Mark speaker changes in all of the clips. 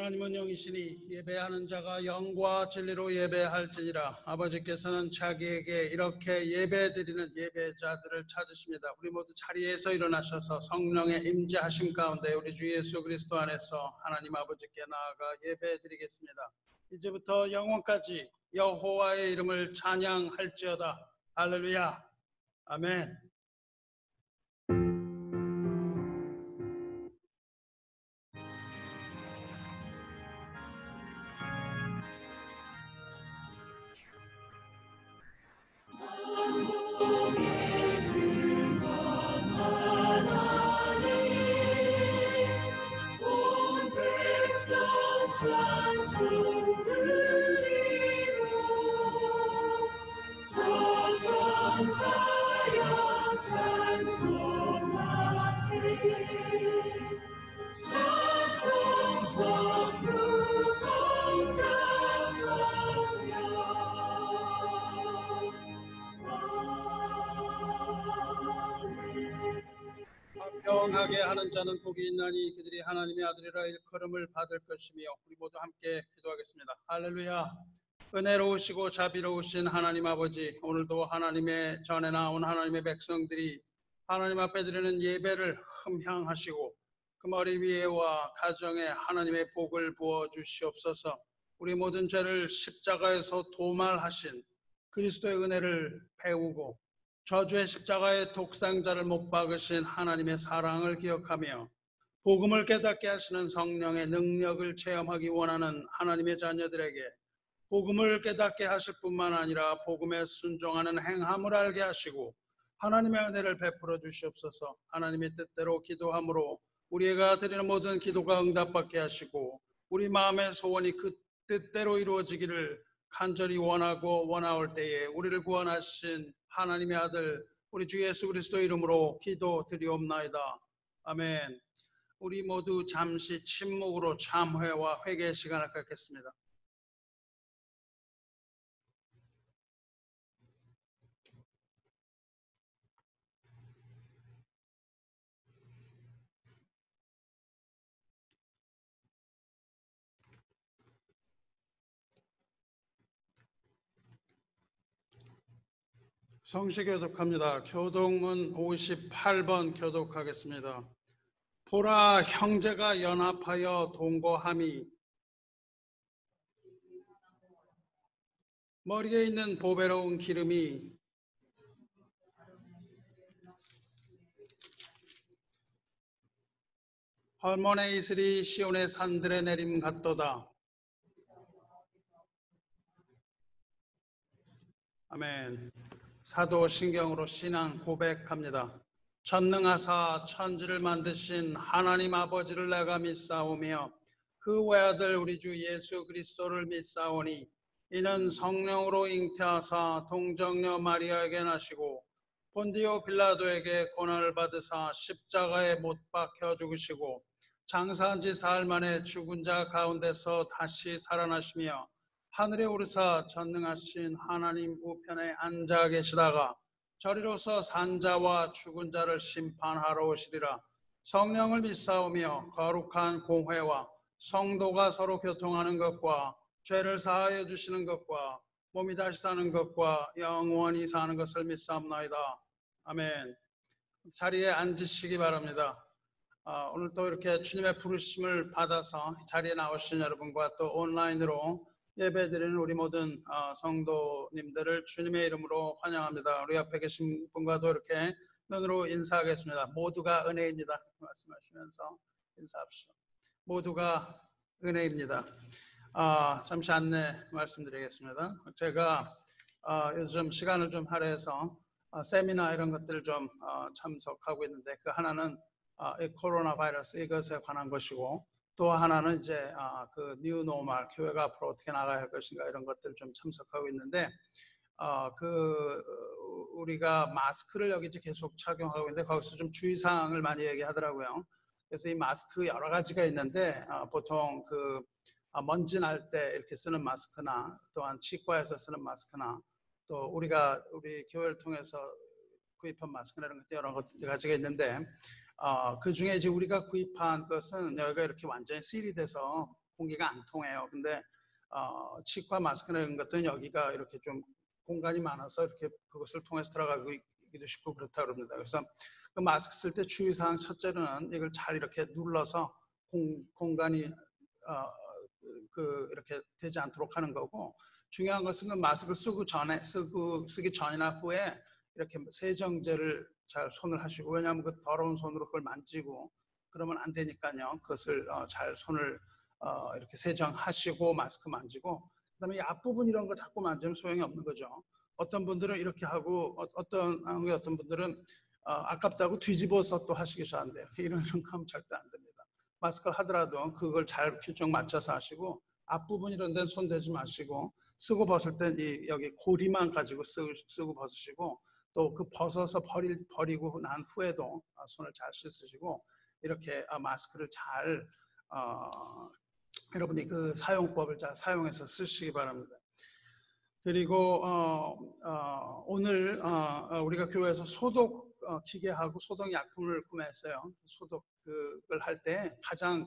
Speaker 1: 하나님은 영이시니 예배하는 자가 영과 진리로 예배할지니라. 아버지께서는 자기에게 이렇게 예배드리는 예배자들을 찾으십니다. 우리 모두 자리에서 일어나셔서 성령의 임재하심 가운데 우리 주 예수 그리스도 안에서 하나님 아버지께 나아가 예배드리겠습니다. 이제부터 영원까지 여호와의 이름을 찬양할지어다. 할렐루야. 아멘. 평하게 하는 자는 복이 있나니 그들이 하나님의 아들이라 일컬음을 받을 것이며. 우리 모두 함께 기도하겠습니다. 할렐루야. 은혜로우시고 자비로우신 하나님 아버지, 오늘도 하나님의 전에 나온 하나님의 백성들이 하나님 앞에 드리는 예배를 흠향하시고 그 머리 위에와 가정에 하나님의 복을 부어 주시옵소서. 우리 모든 죄를 십자가에서 도말하신 그리스도의 은혜를 배우고 저주의 십자가의 독상자를 못 박으신 하나님의 사랑을 기억하며 복음을 깨닫게 하시는 성령의 능력을 체험하기 원하는 하나님의 자녀들에게 복음을 깨닫게 하실 뿐만 아니라 복음에 순종하는 행함을 알게 하시고 하나님의 은혜를 베풀어 주시옵소서. 하나님의 뜻대로 기도함으로 우리가 드리는 모든 기도가 응답받게 하시고 우리 마음의 소원이 그 뜻대로 이루어지기를 간절히 원하고 원하올 때에 우리를 구원하신 하나님의 아들 우리 주 예수 그리스도 이름으로 기도드리옵나이다. 아멘. 우리 모두 잠시 침묵으로 참회와 회개의 시간을 갖겠습니다. 성시 교독합니다. 교독은 58번 교독하겠습니다. 보라, 형제가 연합하여 동거함이 머리에 있는 보배로운 기름이 헐몬의 이슬이 시온의 산들에 내림 같도다. 아멘. 사도신경으로 신앙 고백합니다. 전능하사 천지를 만드신 하나님 아버지를 내가 믿사오며 그 외아들 우리 주 예수 그리스도를 믿사오니 이는 성령으로 잉태하사 동정녀 마리아에게 나시고 본디오 빌라도에게 고난을 받으사 십자가에 못 박혀 죽으시고 장사한 지 사흘 만에 죽은 자 가운데서 다시 살아나시며 하늘에 오르사 전능하신 하나님 우편에 앉아 계시다가 저리로서 산자와 죽은 자를 심판하러 오시리라. 성령을 믿사오며 거룩한 공회와 성도가 서로 교통하는 것과 죄를 사하여 주시는 것과 몸이 다시 사는 것과 영원히 사는 것을 믿사옵나이다. 아멘. 자리에 앉으시기 바랍니다. 오늘 또 이렇게 주님의 부르심을 받아서 자리에 나오신 여러분과 또 온라인으로 예배드리는 우리 모든 성도님들을 주님의 이름으로 환영합니다. 우리 옆에 계신 분과도 이렇게 눈으로 인사하겠습니다. 모두가 은혜입니다. 말씀하시면서 인사합시다. 모두가 은혜입니다. 잠시 안내 말씀드리겠습니다. 제가 요즘 시간을 좀 할애해서 세미나 이런 것들을 좀 참석하고 있는데 그 하나는 이 코로나 바이러스 이것에 관한 것이고 또 하나는 이제 그 뉴 노멀 교회가 앞으로 어떻게 나가야 할 것인가 이런 것들을 좀 참석하고 있는데 우리가 마스크를 여기 이제 계속 착용하고 있는데 거기서 좀 주의사항을 많이 얘기하더라고요. 그래서 이 마스크 여러 가지가 있는데 보통 그 먼지 날 때 이렇게 쓰는 마스크나 또한 치과에서 쓰는 마스크나 또 우리 교회를 통해서 구입한 마스크나 이런 것들 여러 가지가 있는데 그 중에 이제 우리가 구입한 것은 여기가 이렇게 완전히 실이 돼서 공기가 안 통해요. 근데 치과 마스크나 이런 것들은 여기가 이렇게 좀 공간이 많아서 이렇게 그것을 통해서 들어가기도 쉽고 그렇다 그럽니다. 그래서 그 마스크 쓸 때 주의사항 첫째는 이걸 잘 이렇게 눌러서 공간이 이렇게 되지 않도록 하는 거고, 중요한 것은 그 마스크 쓰기 전이나 후에 이렇게 세정제를 잘 손을 하시고, 왜냐하면 그 더러운 손으로 그걸 만지고 그러면 안 되니까요. 그것을 잘 손을 이렇게 세정하시고 마스크 만지고, 그다음에 이 앞부분 이런 거 자꾸 만지면 소용이 없는 거죠. 어떤 분들은 이렇게 하고 어떤 분들은 아깝다고 뒤집어서 또 하시기도 한대요. 이런 거 하면 절대 안 됩니다. 마스크를 하더라도 그걸 잘 규정 맞춰서 하시고, 앞부분 이런 데는 손 대지 마시고, 쓰고 벗을 땐 여기 고리만 가지고 쓰고 벗으시고, 또 그 벗어서 버리고 난 후에도 손을 잘 씻으시고, 이렇게 마스크를 잘 여러분이 그 사용법을 잘 사용해서 쓰시기 바랍니다. 그리고 오늘 우리가 교회에서 소독 기계하고 소독 약품을 구매했어요. 소독을 할 때 가장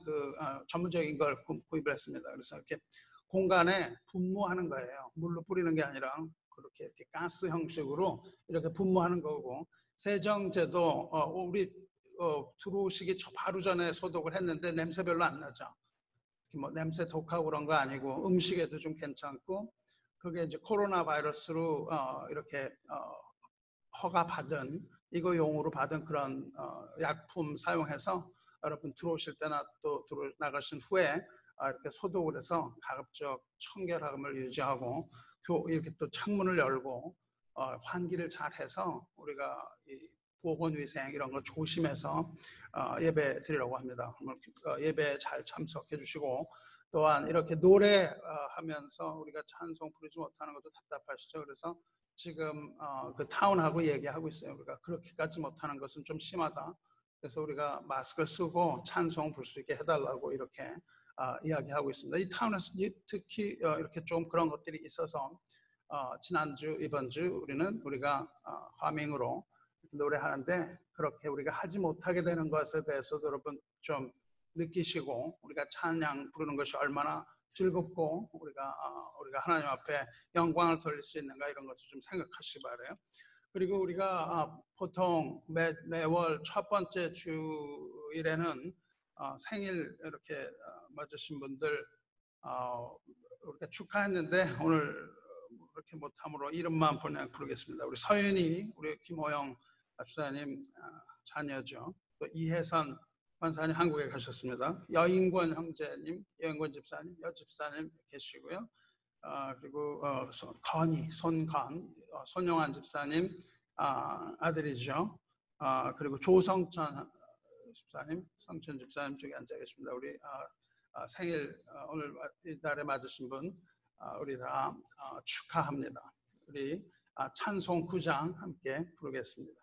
Speaker 1: 전문적인 걸 구입을 했습니다. 그래서 이렇게 공간에 분무하는 거예요. 물로 뿌리는 게 아니라 그렇게 이렇게 가스 형식으로 이렇게 분무하는 거고, 세정제도 우리 들어오시기 바로 전에 소독을 했는데 냄새 별로 안 나죠. 뭐 냄새 독하고 그런 거 아니고 음식에도 좀 괜찮고, 그게 이제 코로나 바이러스로 이렇게 허가받은 이거 용으로 받은 그런 약품 사용해서 여러분 들어오실 때나 또 나가신 후에 이렇게 소독을 해서 가급적 청결함을 유지하고, 이렇게 또 창문을 열고 환기를 잘 해서 우리가 이 보건위생 이런 걸 조심해서 예배 드리려고 합니다. 예배 잘 참석해 주시고, 또한 이렇게 노래하면서 우리가 찬송 부르지 못하는 것도 답답하시죠. 그래서 지금 그 타운하고 얘기하고 있어요. 우리가 그렇게까지 못하는 것은 좀 심하다. 그래서 우리가 마스크를 쓰고 찬송 부를 수 있게 해달라고 이렇게 이야기하고 있습니다. 이 타운에서 특히 이렇게 좀 그런 것들이 있어서 지난주, 이번주 우리가 화밍으로 노래하는데, 그렇게 우리가 하지 못하게 되는 것에 대해서도 여러분 좀 느끼시고, 우리가 찬양 부르는 것이 얼마나 즐겁고 우리가 하나님 앞에 영광을 돌릴 수 있는가, 이런 것을 좀 생각하시기 바라요. 그리고 우리가 보통 매월 첫 번째 주일에는 생일 이렇게 맞으신 분들 우리가 축하했는데, 오늘 그렇게 못함으로 이름만 부르겠습니다. 우리 서윤이, 우리 김호영 집사님 자녀죠. 또 이혜선 권사님 한국에 가셨습니다. 여인권 형제님, 여인권 집사님, 여집사님 계시고요. 그리고 손영환 집사님 아들이죠. 그리고 조성천 집사님, 성천 집사님 쪽에 앉아 계십니다. 우리 생일 오늘 이달에 맞으신 분 우리 다 축하합니다. 우리 찬송 9장 함께 부르겠습니다.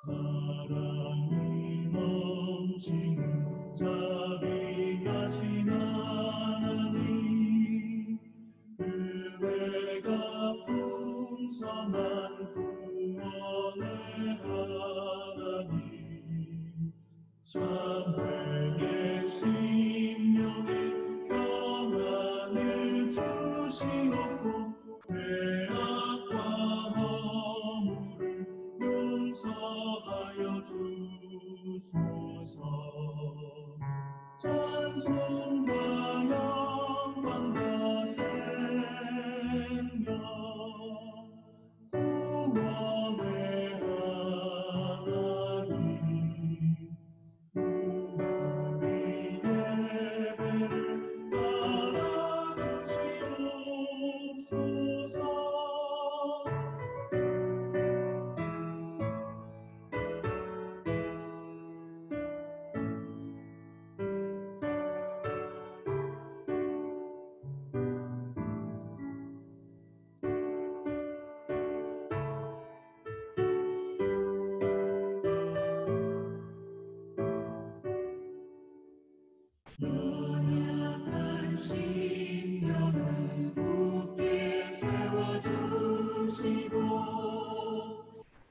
Speaker 2: 사랑이 넘치는 자비하신 하나님, 은혜가 풍성한 구원의 하나님, 참회의 심령이 주소서. 찬송과 영광과 생명 구원의 하나님 우리 예배를 받아주시옵소서. 연약한 심령을 굳게 세워주시고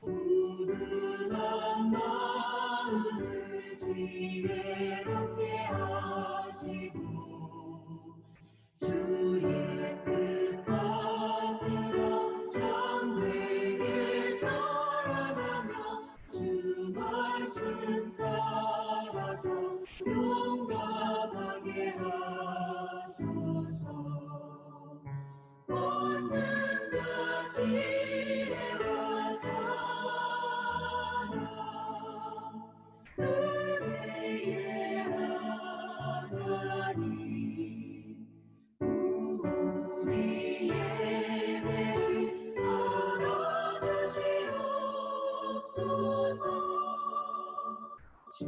Speaker 2: 우둔한 마음을 지혜롭게 하시고 주의 뜻 받들어 정되게 살아가며 주 말씀 따라서 용감하게 하소서. 본능과 지혜와 사랑 은혜의 하나님 우리 예배를 받아주시옵소서. 주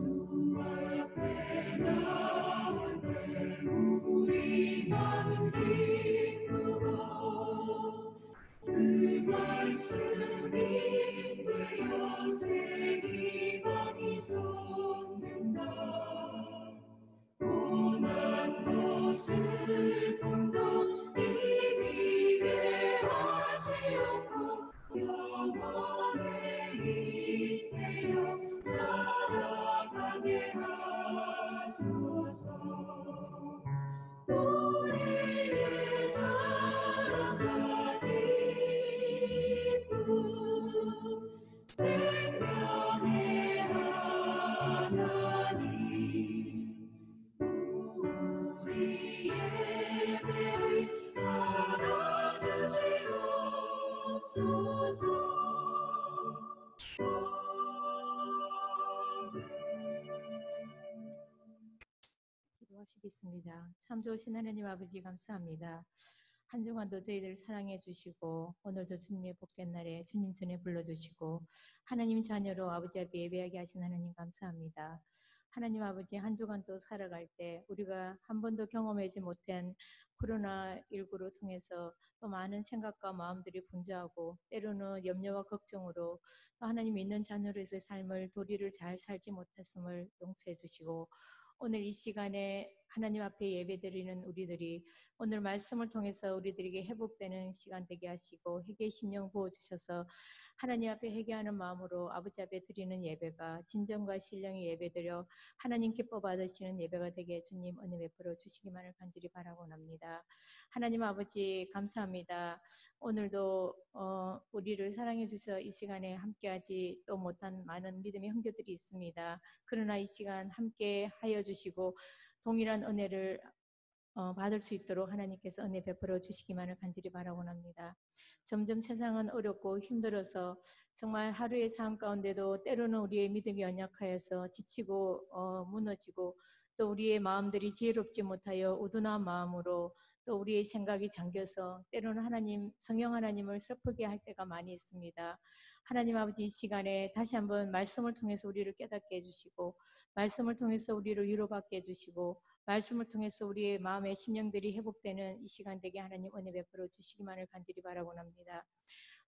Speaker 2: 앞에 나올 때 우리 마음 기쁘고 그 말씀이 되어 새기방이 솟는다. 고난도 슬픔도 이기게 하시옵고 영원에 있게요 살아가게 하소서. 우리의 사랑과 기쁨 생명의 하나님 우리 예배를 받아주시옵소서.
Speaker 3: 기도하시겠습니다. 참 좋으신 하나님 아버지 감사합니다. 한 주간도 저희들 사랑해 주시고 오늘도 주님의 복된 날에 주님 전에 불러주시고 하나님 자녀로 아버지 앞에 예배하게 하신 하나님 감사합니다. 하나님 아버지 한 주간 또 살아갈 때 우리가 한 번도 경험하지 못한 코로나19로 통해서 또 많은 생각과 마음들이 분주하고 때로는 염려와 걱정으로 또 하나님 믿는 자녀로서의 삶을 도리를 잘 살지 못했음을 용서해 주시고 오늘 이 시간에 하나님 앞에 예배드리는 우리들이 오늘 말씀을 통해서 우리들에게 회복되는 시간 되게 하시고 회개의 심령 부어주셔서 하나님 앞에 회개하는 마음으로 아버지 앞에 드리는 예배가 진정과 신령의 예배드려 하나님 기뻐 받으시는 예배가 되게 주님 은혜 베풀어 주시기만을 간절히 바라고납니다. 하나님 아버지 감사합니다. 오늘도 우리를 사랑해 주셔서 이 시간에 함께하지 또 못한 많은 믿음의 형제들이 있습니다. 그러나 이 시간 함께 하여 주시고 동일한 은혜를 받을 수 있도록 하나님께서 은혜 베풀어 주시기만을 간절히 바라고납니다. 점점 세상은 어렵고 힘들어서 정말 하루의 삶 가운데도 때로는 우리의 믿음이 연약하여서 지치고 무너지고 또 우리의 마음들이 지혜롭지 못하여 우둔한 마음으로 또 우리의 생각이 잠겨서 때로는 하나님, 성령 하나님을 슬프게 할 때가 많이 있습니다. 하나님 아버지 이 시간에 다시 한번 말씀을 통해서 우리를 깨닫게 해주시고 말씀을 통해서 우리를 위로받게 해주시고 말씀을 통해서 우리의 마음의 심령들이 회복되는 이 시간 되게 하나님 은혜 베풀어 주시기만을 간절히 바라고납니다.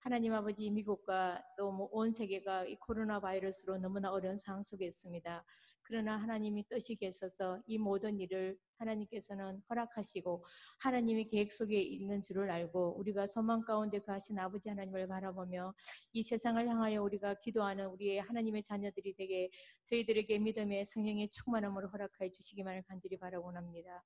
Speaker 3: 하나님 아버지 미국과 또 온 세계가 이 코로나 바이러스로 너무나 어려운 상황 속에 있습니다. 그러나 하나님이 뜻이 계셔서 이 모든 일을 하나님께서는 허락하시고 하나님의 계획 속에 있는 줄을 알고 우리가 소망 가운데 거하신 아버지 하나님을 바라보며 이 세상을 향하여 우리가 기도하는 우리의 하나님의 자녀들이 되게 저희들에게 믿음의 성령의 충만함으로 허락하여 주시기만을 간절히 바라고납니다.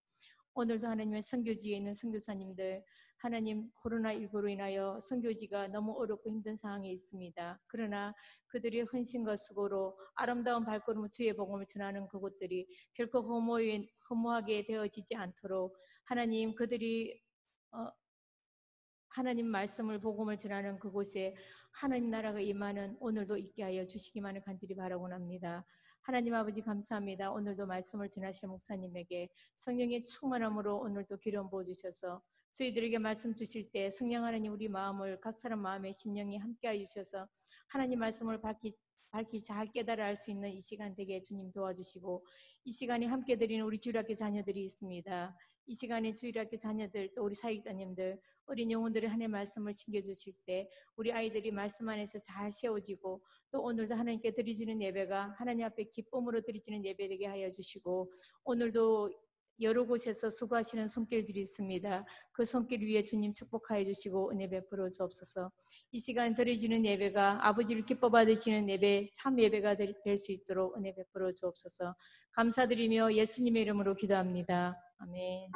Speaker 3: 오늘도 하나님의 선교지에 있는 선교사님들 하나님 코로나19로 인하여 선교지가 너무 어렵고 힘든 상황에 있습니다. 그러나 그들이 헌신과 수고로 아름다운 발걸음으로 주의 복음을 전하는 그곳들이 결코 허무하게 되어지지 않도록 하나님 그들이 하나님 말씀을 복음을 전하는 그곳에 하나님 나라가 임하는 오늘도 있게 하여 주시기만을 간절히 바라곤 합니다. 하나님 아버지 감사합니다. 오늘도 말씀을 전하실 목사님에게 성령의 충만함으로 오늘도 기름 부어주셔서 저희들에게 말씀 주실 때 성령 하나님 우리 마음을 각 사람 마음의 심령이 함께하여 주셔서 하나님 말씀을 밝히 잘 깨달아 알 수 있는 이 시간 되게 주님 도와주시고 이 시간에 함께 드리는 우리 주일학교 자녀들이 있습니다. 이 시간에 주일학교 자녀들 또 우리 사역자님들 어린 영혼들의 하나님의 말씀을 신겨주실 때 우리 아이들이 말씀 안에서 잘 세워지고 또 오늘도 하나님께 드리지는 예배가 하나님 앞에 기쁨으로 드리지는 예배 되게 하여 주시고 오늘도 여러 곳에서 수고하시는 손길들이 있습니다. 그 손길 위에 주님 축복하여 주시고 은혜 베풀어 주옵소서. 이 시간 드려지는 예배가 아버지를 기뻐 받으시는 예배 참 예배가 될 수 있도록 은혜 베풀어 주옵소서. 감사드리며 예수님의 이름으로 기도합니다. 아멘.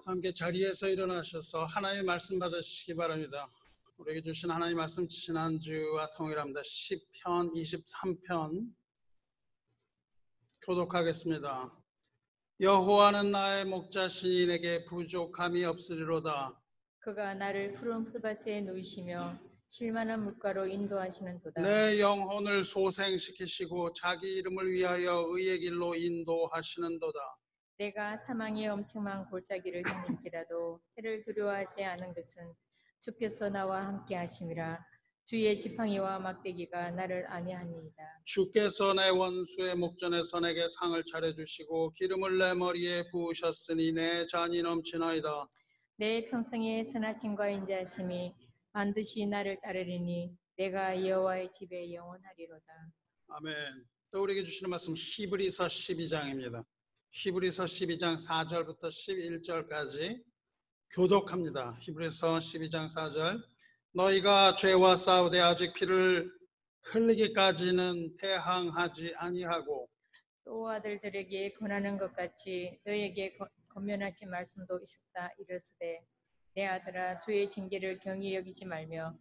Speaker 1: 함께 자리에서 일어나셔서 하나님의 말씀 받으시기 바랍니다. 우리에게 주신 하나님의 말씀 지난주와 통일합니다. 시편 23편 교독하겠습니다. 여호와는 나의 목자시니 내게 부족함이 없으리로다.
Speaker 3: 그가 나를 푸른 풀밭에 누이시며 쉴만한 물가로 인도하시는도다.
Speaker 1: 내 영혼을 소생시키시고 자기 이름을 위하여 의의 길로 인도하시는도다.
Speaker 3: 내가 사망의 엄청난 골짜기를 걷는지라도 해를 두려워하지 않은 것은 주께서 나와 함께 하심이라. 주의 지팡이와 막대기가 나를 안위하니이다.
Speaker 1: 주께서 내 원수의 목전에서 내게 상을 차려주시고 기름을 내 머리에 부으셨으니 내 잔이 넘치나이다.
Speaker 3: 내 평생의 선하심과 인자하심이 반드시 나를 따르리니 내가 여호와의 집에 영원하리로다.
Speaker 1: 아멘. 또 우리에게 주시는 말씀 히브리서 12장입니다. 히브리서 12장 4절부터 11절까지 교독합니다. 히브리서 12장 4절. 너희가 죄와 싸우되 아직 피를 흘리기까지는 대항하지 아니하고
Speaker 3: 또 아들들에게 권하는 것 같이 너에게 권면하신 말씀도 있었다 이르시되 내 아들아 주의 징계를 경히 여기지 말며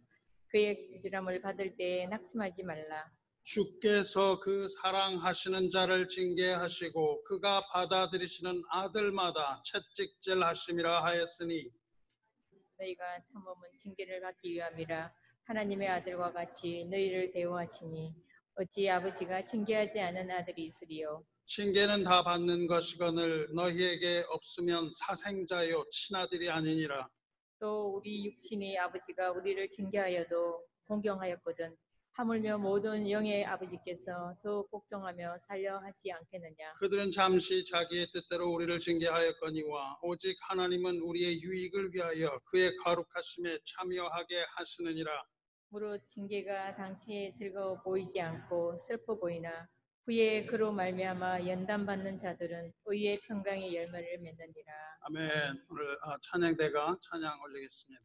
Speaker 3: 그의 부지런함을 받을 때에 낙심하지 말라.
Speaker 1: 주께서 그 사랑하시는 자를 징계하시고 그가 받아들이시는 아들마다 채찍질하심이라 하였으니
Speaker 3: 너희가 참음은 징계를 받기 위함이라. 하나님의 아들과 같이 너희를 대우하시니 어찌 아버지가 징계하지 않은 아들이 있으리요.
Speaker 1: 징계는 다 받는 것이거늘 너희에게 없으면 사생자요 친아들이 아니니라.
Speaker 3: 또 우리 육신의 아버지가 우리를 징계하여도 공경하였거든 하물며 모든 영의 아버지께서 더 걱정하며 살려 하지 않겠느냐.
Speaker 1: 그들은 잠시 자기의 뜻대로 우리를 징계하였거니와 오직 하나님은 우리의 유익을 위하여 그의 거룩하심에 참여하게 하시느니라.
Speaker 3: 무릇 징계가 당시에 즐거워 보이지 않고 슬퍼 보이나 후에 그로 말미암아 연단받는 자들은 의의 평강의 열매를 맺느니라.
Speaker 1: 아멘. 오늘 찬양대가 찬양 올리겠습니다.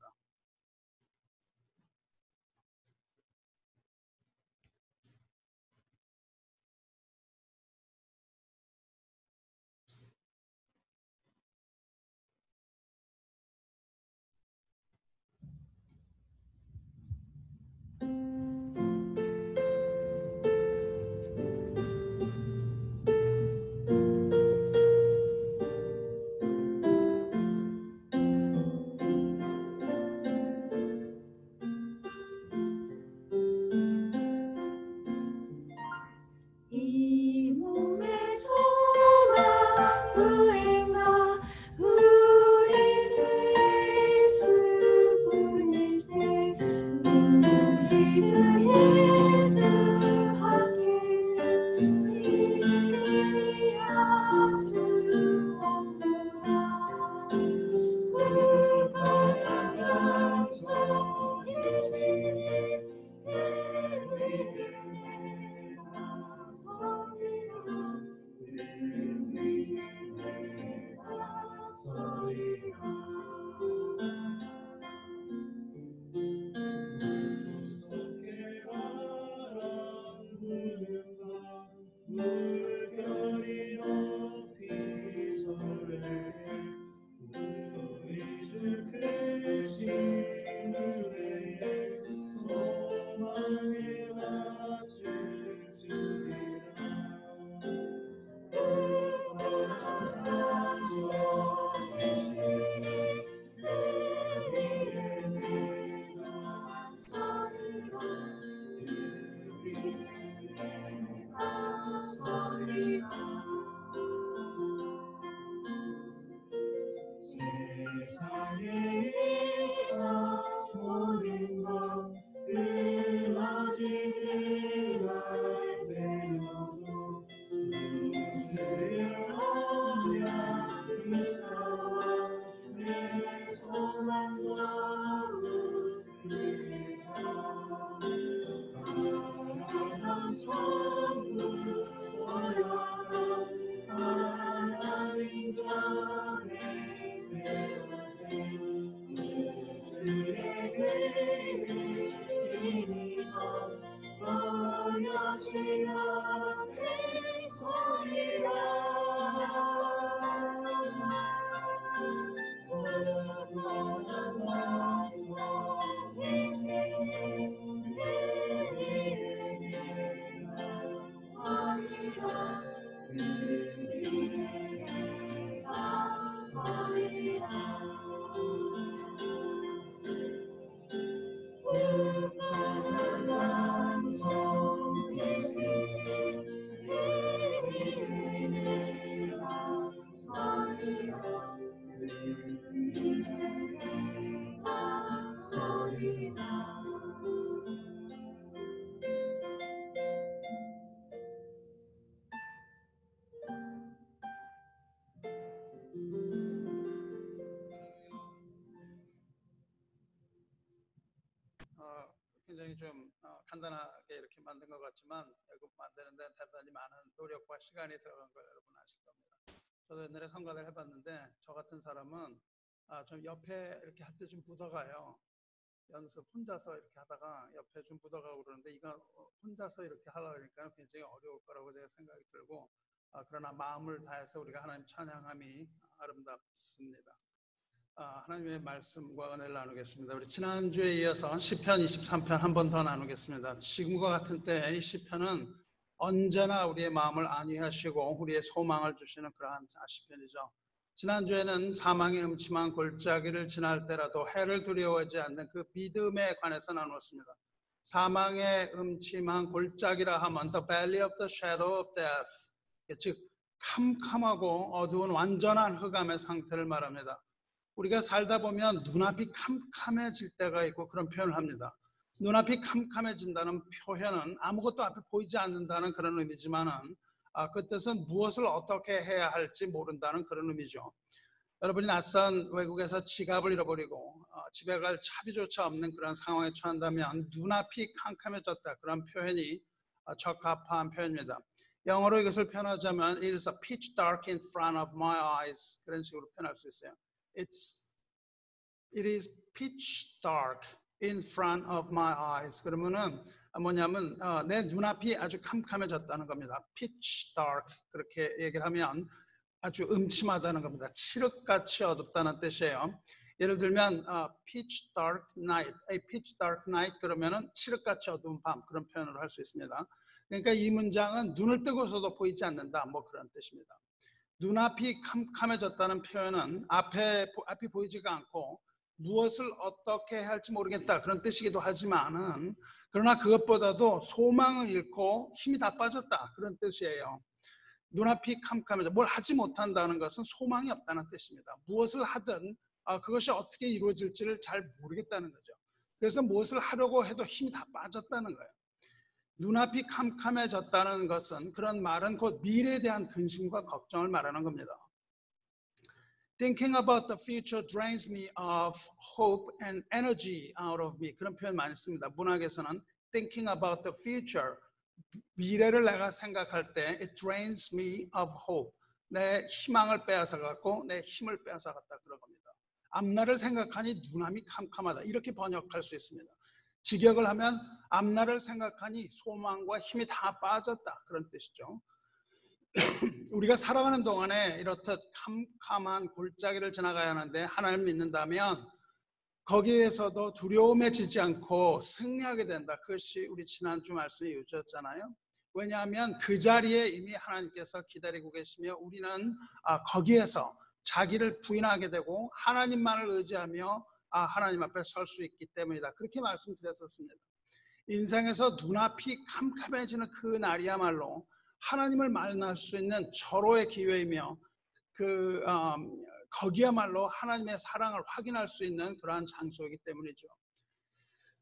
Speaker 1: 굉장히 좀 간단하게 이렇게 만든 것 같지만 이거 만드는데 대단히 많은 노력과 시간이 들어간 걸 여러분 아실 겁니다. 저도 옛날에 성가대를 해봤는데 저 같은 사람은 좀 옆에 이렇게 할 때 좀 묻어가요. 연습 혼자서 이렇게 하다가 옆에 좀 묻어가고 그러는데 이거 혼자서 이렇게 하려니까 굉장히 어려울 거라고 제가 생각이 들고 그러나 마음을 다해서 우리가 하나님 찬양함이 아름답습니다. 하나님의 말씀과 은혜를 나누겠습니다. 우리 지난주에 이어서 시편 23편 한 번 더 나누겠습니다. 지금과 같은 때 이 시편은 언제나 우리의 마음을 안위하시고 우리의 소망을 주시는 그러한 시편이죠. 지난주에는 사망의 음침한 골짜기를 지날 때라도 해를 두려워하지 않는 그 믿음에 관해서 나누었습니다. 사망의 음침한 골짜기라 하면 the valley of the shadow of death, 즉 캄캄하고 어두운 완전한 흑암의 상태를 말합니다. 우리가 살다 보면 눈앞이 캄캄해질 때가 있고 그런 표현을 합니다. 눈앞이 캄캄해진다는 표현은 아무것도 앞에 보이지 않는다는 그런 의미지만은 그 뜻은 무엇을 어떻게 해야 할지 모른다는 그런 의미죠. 여러분이 낯선 외국에서 지갑을 잃어버리고 집에 갈 차비조차 없는 그런 상황에 처한다면 눈앞이 캄캄해졌다, 그런 표현이 적합한 표현입니다. 영어로 이것을 표현하자면 It is a pitch dark in front of my eyes, 그런 식으로 표현할 수 있어요. It is pitch dark in front of my eyes. 그러면은 뭐냐면 내 눈앞이 아주 캄캄해졌다는 겁니다. pitch dark, 그렇게 얘기를 하면 아주 음침하다는 겁니다. 칠흑같이 어둡다는 뜻이에요. 예를 들면 pitch dark night, a pitch dark night 그러면은 칠흑같이 어두운 밤, 그런 표현으로 할 수 있습니다. 그러니까 이 문장은 눈을 뜨고서도 보이지 않는다, 뭐 그런 뜻입니다. 눈앞이 캄캄해졌다는 표현은 앞이 보이지가 않고 무엇을 어떻게 할지 모르겠다, 그런 뜻이기도 하지만은 그러나 그것보다도 소망을 잃고 힘이 다 빠졌다, 그런 뜻이에요. 눈앞이 캄캄해져 뭘 하지 못한다는 것은 소망이 없다는 뜻입니다. 무엇을 하든 그것이 어떻게 이루어질지를 잘 모르겠다는 거죠. 그래서 무엇을 하려고 해도 힘이 다 빠졌다는 거예요. 눈앞이 캄캄해졌다는 것은, 그런 말은 곧 미래에 대한 근심과 걱정을 말하는 겁니다. Thinking about the future drains me of hope and energy out of me. 그런 표현 많이 씁니다. 문학에서는 thinking about the future, 미래를 내가 생각할 때 it drains me of hope. 내 희망을 빼앗아갔고 내 힘을 빼앗아갔다, 그런 겁니다. 앞날을 생각하니 눈앞이 캄캄하다, 이렇게 번역할 수 있습니다. 직역을 하면 앞날을 생각하니 소망과 힘이 다 빠졌다, 그런 뜻이죠. 우리가 살아가는 동안에 이렇듯 캄캄한 골짜기를 지나가야 하는데 하나님을 믿는다면 거기에서도 두려움에 지지 않고 승리하게 된다. 그것이 우리 지난주 말씀의 요지였잖아요. 왜냐하면 그 자리에 이미 하나님께서 기다리고 계시며 우리는 거기에서 자기를 부인하게 되고 하나님만을 의지하며 하나님 앞에 설 수 있기 때문이다, 그렇게 말씀드렸었습니다. 인생에서 눈앞이 캄캄해지는 그 날이야말로 하나님을 만날 수 있는 절호의 기회이며 거기야말로 하나님의 사랑을 확인할 수 있는 그러한 장소이기 때문이죠.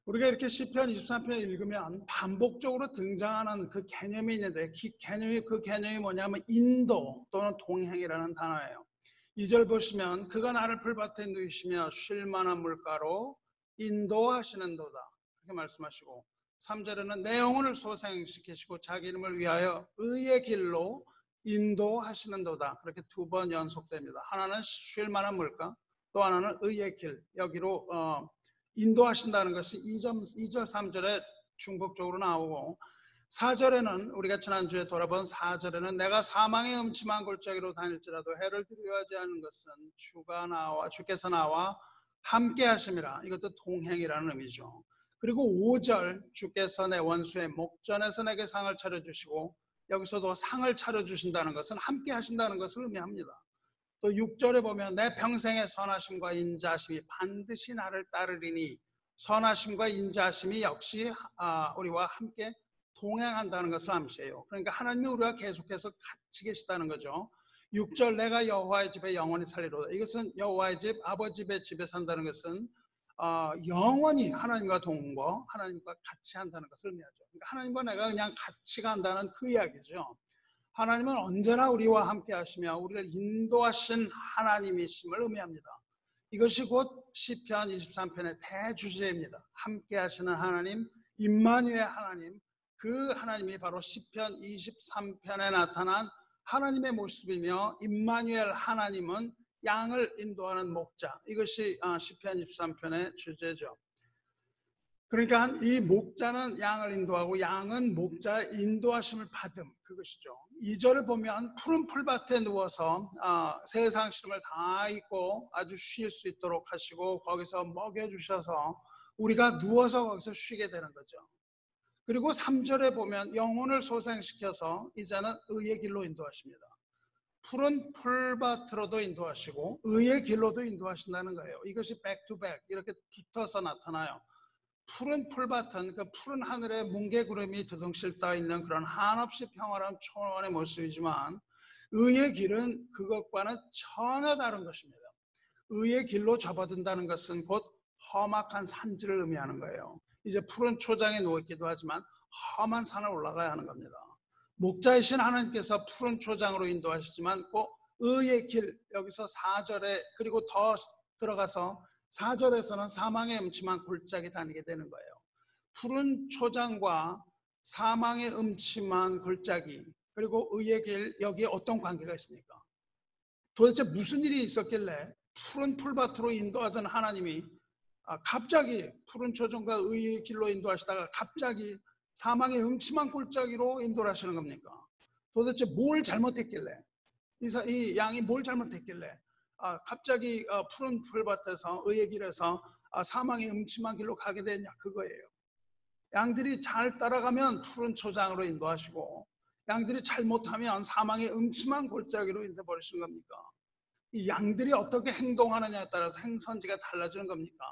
Speaker 1: 우리가 이렇게 시편 23편 읽으면 반복적으로 등장하는 그 개념이 있는데 그 개념이 뭐냐면 인도 또는 동행이라는 단어예요. 2절 보시면 그가 나를 풀밭에 누이시며 쉴 만한 물가로 인도하시는도다, 그렇게 말씀하시고 3절에는 내 영혼을 소생시키시고 자기 이름을 위하여 의의 길로 인도하시는도다, 그렇게 두 번 연속됩니다. 하나는 쉴 만한 물가, 또 하나는 의의 길, 여기로 인도하신다는 것이 2절 3절에 중복적으로 나오고 4절에는 우리가 지난주에 돌아본 4절에는 내가 사망의 음침한 골짜기로 다닐지라도 해를 두려워하지 않는 것은 주께서 나와 함께 하심이라. 이것도 동행이라는 의미죠. 그리고 5절 주께서 내 원수의 목전에서 내게 상을 차려주시고, 여기서도 상을 차려주신다는 것은 함께 하신다는 것을 의미합니다. 또 6절에 보면 내 평생의 선하심과 인자하심이 반드시 나를 따르리니, 선하심과 인자하심이 역시 우리와 함께 동행한다는 것을 암시해요. 그러니까 하나님이 우리와 계속해서 같이 계시다는 거죠. 6절 내가 여호와의 집에 영원히 살리로다. 이것은 여호와의 집, 아버지의 집에 산다는 것은 영원히 하나님과 동거, 하나님과 같이 한다는 것을 의미하죠. 그러니까 하나님과 내가 그냥 같이 간다는 그 이야기죠. 하나님은 언제나 우리와 함께 하시며 우리를 인도하신 하나님이심을 의미합니다. 이것이 곧 시편 23편의 대주제입니다. 함께 하시는 하나님, 임마누엘 하나님, 그 하나님이 바로 시편 23편에 나타난 하나님의 모습이며, 임마누엘 하나님은 양을 인도하는 목자. 이것이 시편 23편의 주제죠. 그러니까 이 목자는 양을 인도하고 양은 목자의 인도하심을 받음, 그것이죠. 2절을 보면 푸른 풀밭에 누워서 세상 시름을 다 잊고 아주 쉴 수 있도록 하시고 거기서 먹여주셔서 우리가 누워서 거기서 쉬게 되는 거죠. 그리고 3절에 보면 영혼을 소생시켜서 이제는 의의 길로 인도하십니다. 푸른 풀밭으로도 인도하시고 의의 길로도 인도하신다는 거예요. 이것이 백투백 이렇게 붙어서 나타나요. 푸른 풀밭은 그 푸른 하늘에 뭉게구름이 두둥실 떠 있는 그런 한없이 평화로운 초원의 모습이지만, 의의 길은 그것과는 전혀 다른 것입니다. 의의 길로 접어든다는 것은 곧 험악한 산지를 의미하는 거예요. 이제 푸른 초장에 누워있기도 하지만 험한 산을 올라가야 하는 겁니다. 목자이신 하나님께서 푸른 초장으로 인도하시지만 꼭 의의 길, 여기서 4절에 그리고 더 들어가서 4절에서는 사망의 음침한 골짜기 다니게 되는 거예요. 푸른 초장과 사망의 음침한 골짜기 그리고 의의 길, 여기에 어떤 관계가 있습니까? 도대체 무슨 일이 있었길래 푸른 풀밭으로 인도하던 하나님이 갑자기 푸른 초장과 의의 길로 인도하시다가 갑자기 사망의 음침한 골짜기로 인도를 하시는 겁니까? 도대체 뭘 잘못했길래, 이 양이 뭘 잘못했길래 갑자기 푸른 풀밭에서 의의 길에서 사망의 음침한 길로 가게 되냐, 그거예요. 양들이 잘 따라가면 푸른 초장으로 인도하시고 양들이 잘못하면 사망의 음침한 골짜기로 인도버리시는 겁니까? 이 양들이 어떻게 행동하느냐에 따라서 행선지가 달라지는 겁니까?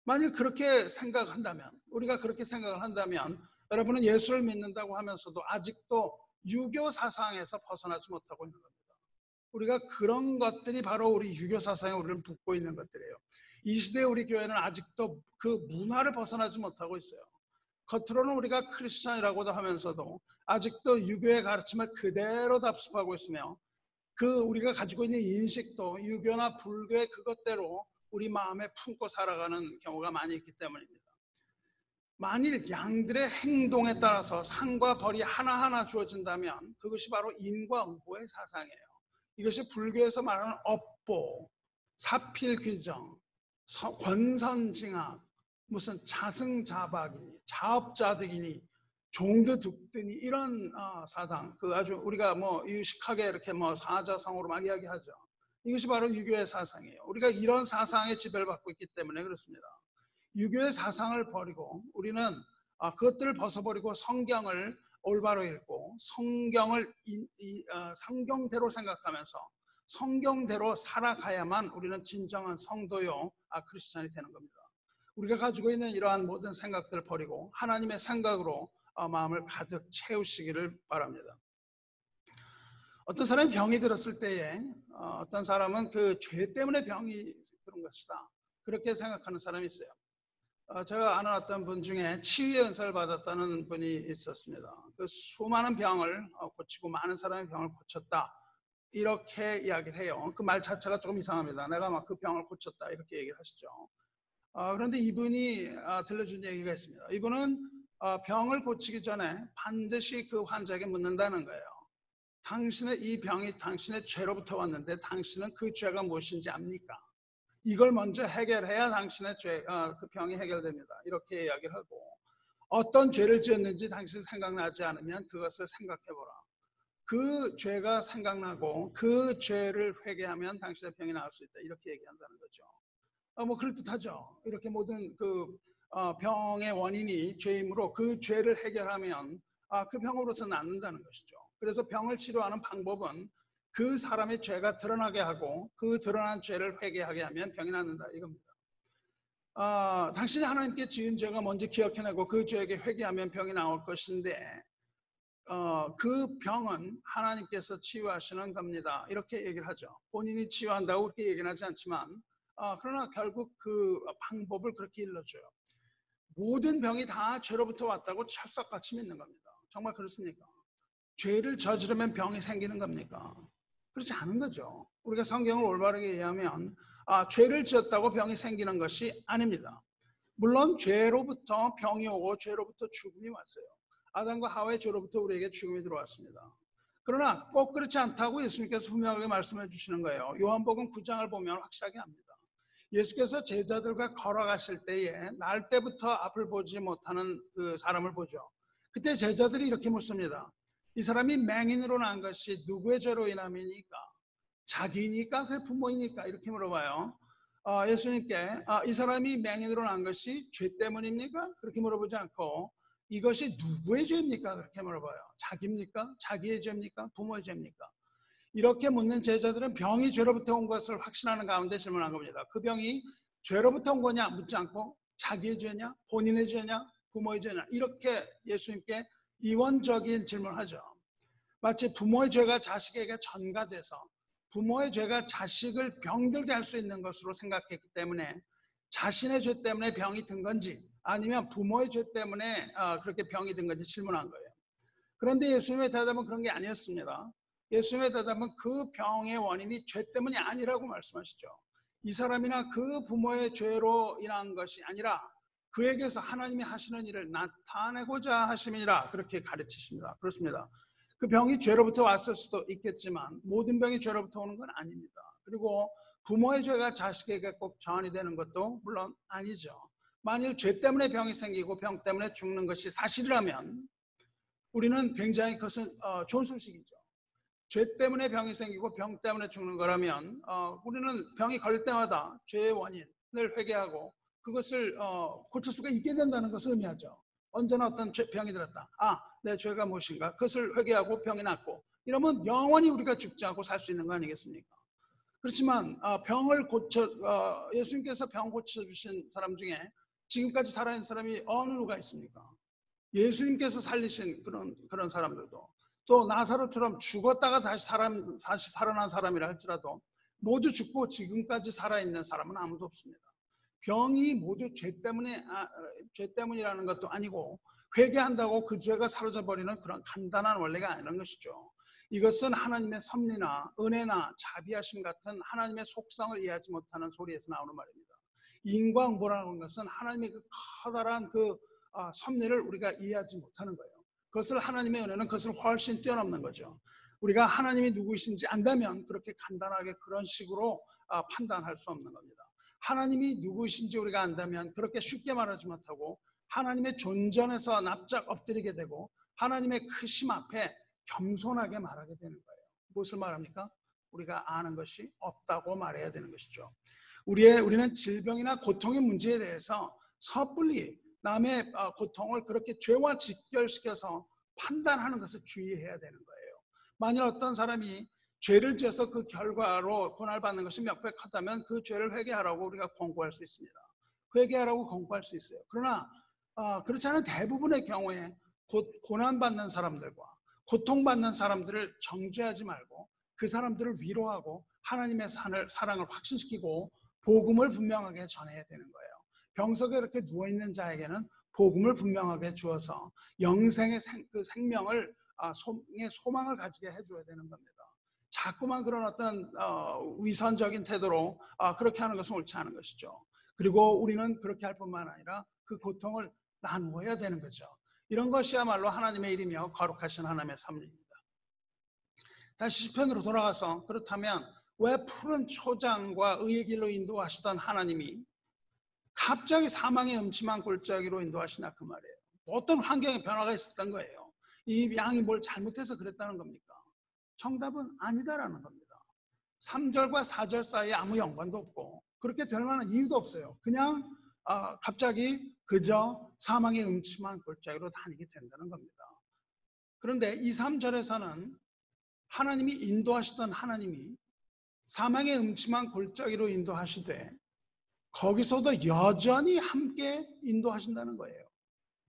Speaker 1: 만약 그렇게 생각한다면, 우리가 그렇게 생각을 한다면 여러분은 예수를 믿는다고 하면서도 아직도 유교 사상에서 벗어나지 못하고 있는 겁니다. 우리가 그런 것들이 바로 우리 유교 사상에 우리를 묶고 있는 것들이에요. 이 시대에 우리 교회는 아직도 그 문화를 벗어나지 못하고 있어요. 겉으로는 우리가 크리스찬이라고도 하면서도 아직도 유교의 가르침을 그대로 답습하고 있으며, 그 우리가 가지고 있는 인식도 유교나 불교의 그것대로 우리 마음에 품고 살아가는 경우가 많이 있기 때문입니다. 만일 양들의 행동에 따라서 상과 벌이 하나하나 주어진다면 그것이 바로 인과응보의 사상이에요. 이것이 불교에서 말하는 업보, 사필귀정, 권선징악, 무슨 자승자박이니 자업자득이니 종드득드니 이런 사상, 그 아주 우리가 유식하게 이렇게 사자성어로 막 이야기하죠. 이것이 바로 유교의 사상이에요. 우리가 이런 사상에 지배를 받고 있기 때문에 그렇습니다. 유교의 사상을 버리고 우리는 그것들을 벗어버리고 성경을 올바로 읽고 성경을 성경대로 생각하면서 성경대로 살아가야만 우리는 진정한 성도요 크리스찬이 되는 겁니다. 우리가 가지고 있는 이러한 모든 생각들을 버리고 하나님의 생각으로 마음을 가득 채우시기를 바랍니다. 어떤 사람이 병이 들었을 때에 어떤 사람은 그 죄 때문에 병이 들은 것이다, 그렇게 생각하는 사람이 있어요. 제가 아는 어떤 분 중에 치유의 은사를 받았다는 분이 있었습니다. 그 수많은 병을 고치고 많은 사람의 병을 고쳤다, 이렇게 이야기를 해요. 그 말 자체가 조금 이상합니다. 내가 막 그 병을 고쳤다 이렇게 얘기를 하시죠. 그런데 이분이 들려준 얘기가 있습니다. 이분은 병을 고치기 전에 반드시 그 환자에게 묻는다는 거예요. 당신의 이 병이 당신의 죄로부터 왔는데 당신은 그 죄가 무엇인지 압니까? 이걸 먼저 해결해야 당신의 그 병이 해결됩니다. 이렇게 이야기를 하고, 어떤 죄를 지었는지 당신이 생각나지 않으면 그것을 생각해보라. 그 죄가 생각나고 그 죄를 회개하면 당신의 병이 나을 수 있다. 이렇게 얘기한다는 거죠. 뭐 그럴듯하죠. 이렇게 모든 병의 원인이 죄이므로 그 죄를 해결하면 그 병으로서 낫는다는 것이죠. 그래서 병을 치료하는 방법은 그 사람의 죄가 드러나게 하고 그 드러난 죄를 회개하게 하면 병이 낫는다 이겁니다. 당신이 하나님께 지은 죄가 뭔지 기억해내고 그 죄에게 회개하면 병이 나올 것인데 그 병은 하나님께서 치유하시는 겁니다. 이렇게 얘기를 하죠. 본인이 치유한다고 그렇게 얘기는 하지 않지만 그러나 결국 그 방법을 그렇게 일러줘요. 모든 병이 다 죄로부터 왔다고 철석같이 믿는 겁니다. 정말 그렇습니까? 죄를 저지르면 병이 생기는 겁니까? 그렇지 않은 거죠. 우리가 성경을 올바르게 이해하면 죄를 지었다고 병이 생기는 것이 아닙니다. 물론 죄로부터 병이 오고 죄로부터 죽음이 왔어요. 아담과 하와의 죄로부터 우리에게 죽음이 들어왔습니다. 그러나 꼭 그렇지 않다고 예수님께서 분명하게 말씀해 주시는 거예요. 요한복음 9장을 보면 확실하게 합니다. 예수께서 제자들과 걸어가실 때에 날 때부터 앞을 보지 못하는 그 사람을 보죠. 그때 제자들이 이렇게 묻습니다. 이 사람이 맹인으로 난 것이 누구의 죄로 인함이니까? 자기니까? 그 부모이니까? 이렇게 물어봐요. 예수님께 이 사람이 맹인으로 난 것이 죄 때문입니까? 그렇게 물어보지 않고 이것이 누구의 죄입니까? 그렇게 물어봐요. 자기입니까? 자기의 죄입니까? 부모의 죄입니까? 이렇게 묻는 제자들은 병이 죄로부터 온 것을 확신하는 가운데 질문한 겁니다. 그 병이 죄로부터 온 거냐 묻지 않고 자기의 죄냐, 본인의 죄냐, 부모의 죄냐 이렇게 예수님께 이원적인 질문을 하죠. 마치 부모의 죄가 자식에게 전가돼서 부모의 죄가 자식을 병들게 할 수 있는 것으로 생각했기 때문에 자신의 죄 때문에 병이 든 건지 아니면 부모의 죄 때문에 그렇게 병이 든 건지 질문한 거예요. 그런데 예수님의 대답은 그런 게 아니었습니다. 예수님의 대답은 그 병의 원인이 죄 때문이 아니라고 말씀하시죠. 이 사람이나 그 부모의 죄로 인한 것이 아니라 그에게서 하나님이 하시는 일을 나타내고자 하심이라 그렇게 가르치십니다. 그렇습니다. 그 병이 죄로부터 왔을 수도 있겠지만 모든 병이 죄로부터 오는 건 아닙니다. 그리고 부모의 죄가 자식에게 꼭 전이 되는 것도 물론 아니죠. 만일 죄 때문에 병이 생기고 병 때문에 죽는 것이 사실이라면 우리는 굉장히 그것은 좋은 소식이죠. 죄 때문에 병이 생기고 병 때문에 죽는 거라면 우리는 병이 걸릴 때마다 죄의 원인을 회개하고 그것을 고칠 수가 있게 된다는 것을 의미하죠. 언제나 어떤 병이 들었다. 내 죄가 무엇인가? 그것을 회개하고 병이 낫고 이러면 영원히 우리가 죽지 않고 살 수 있는 거 아니겠습니까? 그렇지만 병을 예수님께서 병 고쳐주신 사람 중에 지금까지 살아있는 사람이 어느 누가 있습니까? 예수님께서 살리신 그런 사람들도 또 나사로처럼 죽었다가 다시 살아난 사람이라 할지라도 모두 죽고 지금까지 살아있는 사람은 아무도 없습니다. 병이 모두 죄 때문이라는 것도 아니고 회개한다고 그 죄가 사라져버리는 그런 간단한 원리가 아니라는 것이죠. 이것은 하나님의 섭리나 은혜나 자비하심 같은 하나님의 속성을 이해하지 못하는 소리에서 나오는 말입니다. 인과응보라는 것은 하나님의 그 커다란 그 섭리를 우리가 이해하지 못하는 거예요. 그것을 하나님의 은혜는 그것을 훨씬 뛰어넘는 거죠. 우리가 하나님이 누구이신지 안다면 그렇게 간단하게 그런 식으로 판단할 수 없는 겁니다. 하나님이 누구이신지 우리가 안다면 그렇게 쉽게 말하지 못하고 하나님의 존전에서 납작 엎드리게 되고 하나님의 크심 앞에 겸손하게 말하게 되는 거예요. 무엇을 말합니까? 우리가 아는 것이 없다고 말해야 되는 것이죠. 우리는 질병이나 고통의 문제에 대해서 섣불리 남의 고통을 그렇게 죄와 직결시켜서 판단하는 것을 주의해야 되는 거예요. 만일 어떤 사람이 죄를 지어서 그 결과로 고난받는 것이 명백하다면 그 죄를 회개하라고 우리가 권고할 수 있습니다. 회개하라고 권고할 수 있어요. 그러나 그렇지 않은 대부분의 경우에 고난받는 사람들과 고통받는 사람들을 정죄하지 말고 그 사람들을 위로하고 하나님의 사랑을 확신시키고 복음을 분명하게 전해야 되는 거예요. 병석에 이렇게 누워있는 자에게는 복음을 분명하게 주어서 영생의 생명을 소망을 가지게 해줘야 되는 겁니다. 자꾸만 그런 어떤 위선적인 태도로 그렇게 하는 것은 옳지 않은 것이죠. 그리고 우리는 그렇게 할 뿐만 아니라 그 고통을 나누어야 되는 거죠. 이런 것이야말로 하나님의 일이며 거룩하신 하나님의 섭리입니다. 다시 시편으로 돌아가서 그렇다면 왜 푸른 초장과 의의 길로 인도하시던 하나님이 갑자기 사망의 음침한 골짜기로 인도하시나 그 말이에요. 어떤 환경의 변화가 있었던 거예요. 이 양이 뭘 잘못해서 그랬다는 겁니까? 정답은 아니다라는 겁니다. 3절과 4절 사이에 아무 연관도 없고 그렇게 될 만한 이유도 없어요. 그냥 갑자기 그저 사망의 음침한 골짜기로 다니게 된다는 겁니다. 그런데 2, 3절에서는 하나님이 인도하시던 하나님이 사망의 음침한 골짜기로 인도하시되 거기서도 여전히 함께 인도하신다는 거예요.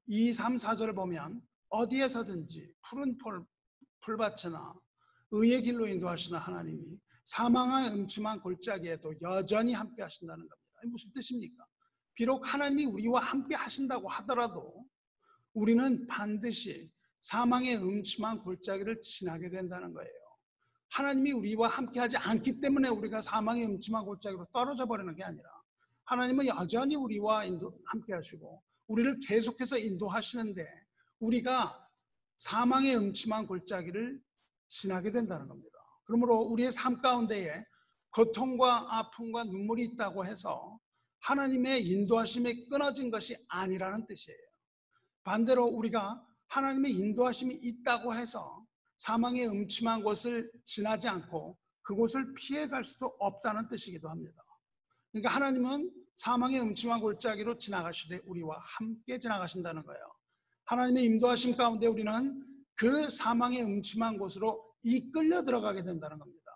Speaker 1: 2, 3, 4절을 보면 어디에서든지 푸른 풀밭이나 의의 길로 인도하시는 하나님이 사망의 음침한 골짜기에도 여전히 함께 하신다는 겁니다. 무슨 뜻입니까? 비록 하나님이 우리와 함께 하신다고 하더라도 우리는 반드시 사망의 음침한 골짜기를 지나게 된다는 거예요. 하나님이 우리와 함께 하지 않기 때문에 우리가 사망의 음침한 골짜기로 떨어져 버리는 게 아니라 하나님은 여전히 우리와 함께 하시고 우리를 계속해서 인도하시는데 우리가 사망의 음침한 골짜기를 지나게 된다는 겁니다. 그러므로 우리의 삶 가운데에 고통과 아픔과 눈물이 있다고 해서 하나님의 인도하심이 끊어진 것이 아니라는 뜻이에요. 반대로 우리가 하나님의 인도하심이 있다고 해서 사망의 음침한 곳을 지나지 않고 그곳을 피해갈 수도 없다는 뜻이기도 합니다. 그러니까 하나님은 사망의 음침한 골짜기로 지나가시되 우리와 함께 지나가신다는 거예요. 하나님의 인도하심 가운데 우리는 그 사망의 음침한 곳으로 이끌려 들어가게 된다는 겁니다.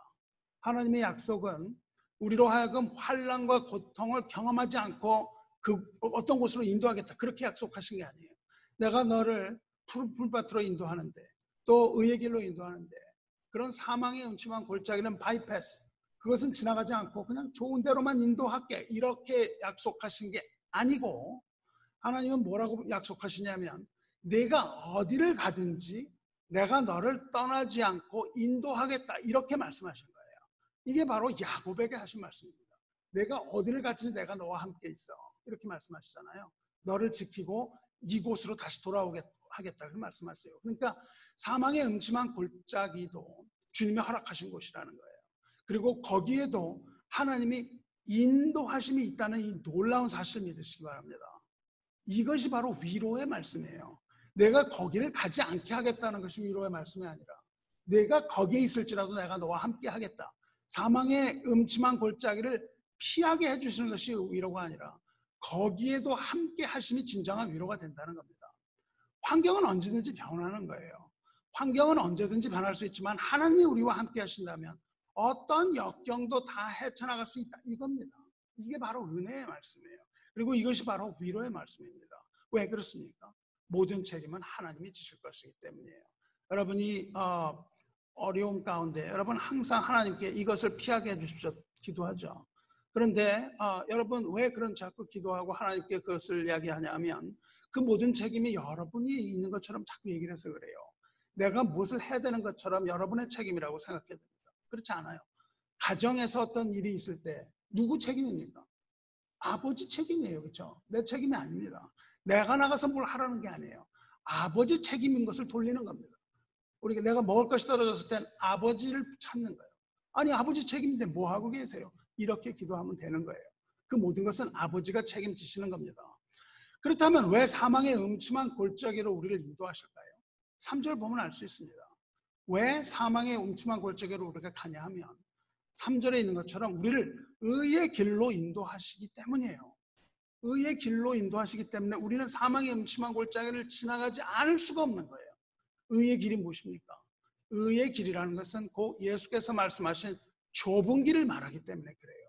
Speaker 1: 하나님의 약속은 우리로 하여금 환난과 고통을 경험하지 않고 그 어떤 곳으로 인도하겠다 그렇게 약속하신 게 아니에요. 내가 너를 풀밭으로 인도하는데 또 의의 길로 인도하는데 그런 사망의 음침한 골짜기는 바이패스 그것은 지나가지 않고 그냥 좋은 대로만 인도할게 이렇게 약속하신 게 아니고 하나님은 뭐라고 약속하시냐면 내가 어디를 가든지 내가 너를 떠나지 않고 인도하겠다 이렇게 말씀하신 거예요. 이게 바로 야곱에게 하신 말씀입니다. 내가 어디를 가든지 내가 너와 함께 있어 이렇게 말씀하시잖아요. 너를 지키고 이곳으로 다시 돌아오게 하겠다 그 말씀하세요. 그러니까 사망의 음침한 골짜기도 주님이 허락하신 곳이라는 거예요. 그리고 거기에도 하나님이 인도하심이 있다는 이 놀라운 사실을 믿으시기 바랍니다. 이것이 바로 위로의 말씀이에요. 내가 거기를 가지 않게 하겠다는 것이 위로의 말씀이 아니라 내가 거기에 있을지라도 내가 너와 함께 하겠다. 사망의 음침한 골짜기를 피하게 해주시는 것이 위로가 아니라 거기에도 함께 하심이 진정한 위로가 된다는 겁니다. 환경은 언제든지 변하는 거예요. 환경은 언제든지 변할 수 있지만 하나님이 우리와 함께 하신다면 어떤 역경도 다 헤쳐나갈 수 있다 이겁니다. 이게 바로 은혜의 말씀이에요. 그리고 이것이 바로 위로의 말씀입니다. 왜 그렇습니까? 모든 책임은 하나님이 지실 것이기 때문이에요. 여러분이 어려움 가운데 여러분 항상 하나님께 이것을 피하게 해주십시오 기도하죠. 그런데 여러분 왜 그런 자꾸 기도하고 하나님께 그것을 이야기하냐면 그 모든 책임이 여러분이 있는 것처럼 자꾸 얘기를 해서 그래요. 내가 무엇을 해야 되는 것처럼 여러분의 책임이라고 생각해야 됩니다. 그렇지 않아요. 가정에서 어떤 일이 있을 때 누구 책임입니까? 아버지 책임이에요. 그렇죠? 내 책임이 아닙니다. 내가 나가서 뭘 하라는 게 아니에요. 아버지 책임인 것을 돌리는 겁니다. 우리가 내가 먹을 것이 떨어졌을 땐 아버지를 찾는 거예요. 아니 아버지 책임인데 뭐 하고 계세요? 이렇게 기도하면 되는 거예요. 그 모든 것은 아버지가 책임지시는 겁니다. 그렇다면 왜 사망의 음침한 골짜기로 우리를 인도하실까요? 3절 보면 알 수 있습니다. 왜 사망의 음침한 골짜기로 우리가 가냐 하면 3절에 있는 것처럼 우리를 의의 길로 인도하시기 때문이에요. 의의 길로 인도하시기 때문에 우리는 사망의 음침한 골짜기를 지나가지 않을 수가 없는 거예요. 의의 길이 무엇입니까? 의의 길이라는 것은 곧 예수께서 말씀하신 좁은 길을 말하기 때문에 그래요.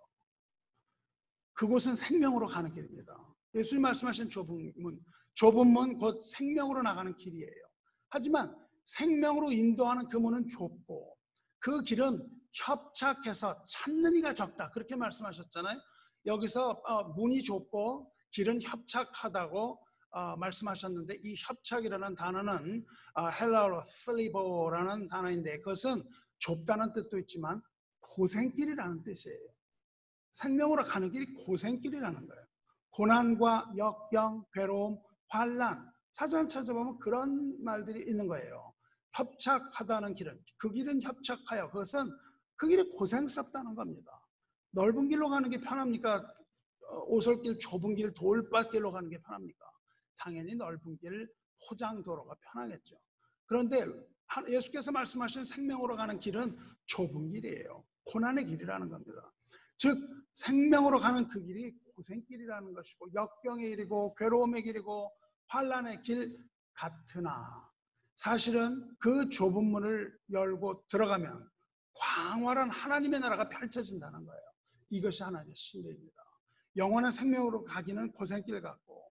Speaker 1: 그곳은 생명으로 가는 길입니다. 예수님 말씀하신 좁은 문 곧 생명으로 나가는 길이에요. 하지만 생명으로 인도하는 그 문은 좁고 그 길은 협착해서 찾는 이가 적다 그렇게 말씀하셨잖아요. 여기서 문이 좁고 길은 협착하다고 말씀하셨는데 이 협착이라는 단어는 헬라어로 슬리보라는 단어인데 그것은 좁다는 뜻도 있지만 고생길이라는 뜻이에요. 생명으로 가는 길이 고생길이라는 거예요. 고난과 역경, 괴로움, 환난 사전 찾아보면 그런 말들이 있는 거예요. 협착하다는 길은 그 길은 협착하여 그것은 그 길이 고생스럽다는 겁니다. 넓은 길로 가는 게 편합니까? 오솔길, 좁은 길, 돌밭길로 가는 게 편합니까? 당연히 넓은 길, 포장도로가 편하겠죠. 그런데 예수께서 말씀하신 생명으로 가는 길은 좁은 길이에요. 고난의 길이라는 겁니다. 즉 생명으로 가는 그 길이 고생길이라는 것이고 역경의 길이고 괴로움의 길이고 환난의 길 같으나 사실은 그 좁은 문을 열고 들어가면 광활한 하나님의 나라가 펼쳐진다는 거예요. 이것이 하나님의 신뢰입니다. 영원한 생명으로 가기는 고생길 같고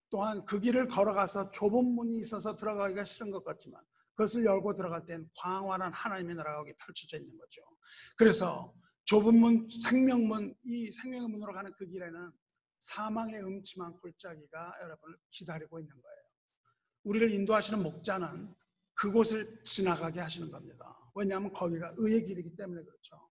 Speaker 1: 또한 그 길을 걸어가서 좁은 문이 있어서 들어가기가 싫은 것 같지만 그것을 열고 들어갈 땐 광활한 하나님의 나라가 거기 펼쳐져 있는 거죠. 그래서 좁은 문, 생명문, 이 생명의 문으로 가는 그 길에는 사망의 음침한 골짜기가 여러분을 기다리고 있는 거예요. 우리를 인도하시는 목자는 그곳을 지나가게 하시는 겁니다. 왜냐하면 거기가 의의 길이기 때문에 그렇죠.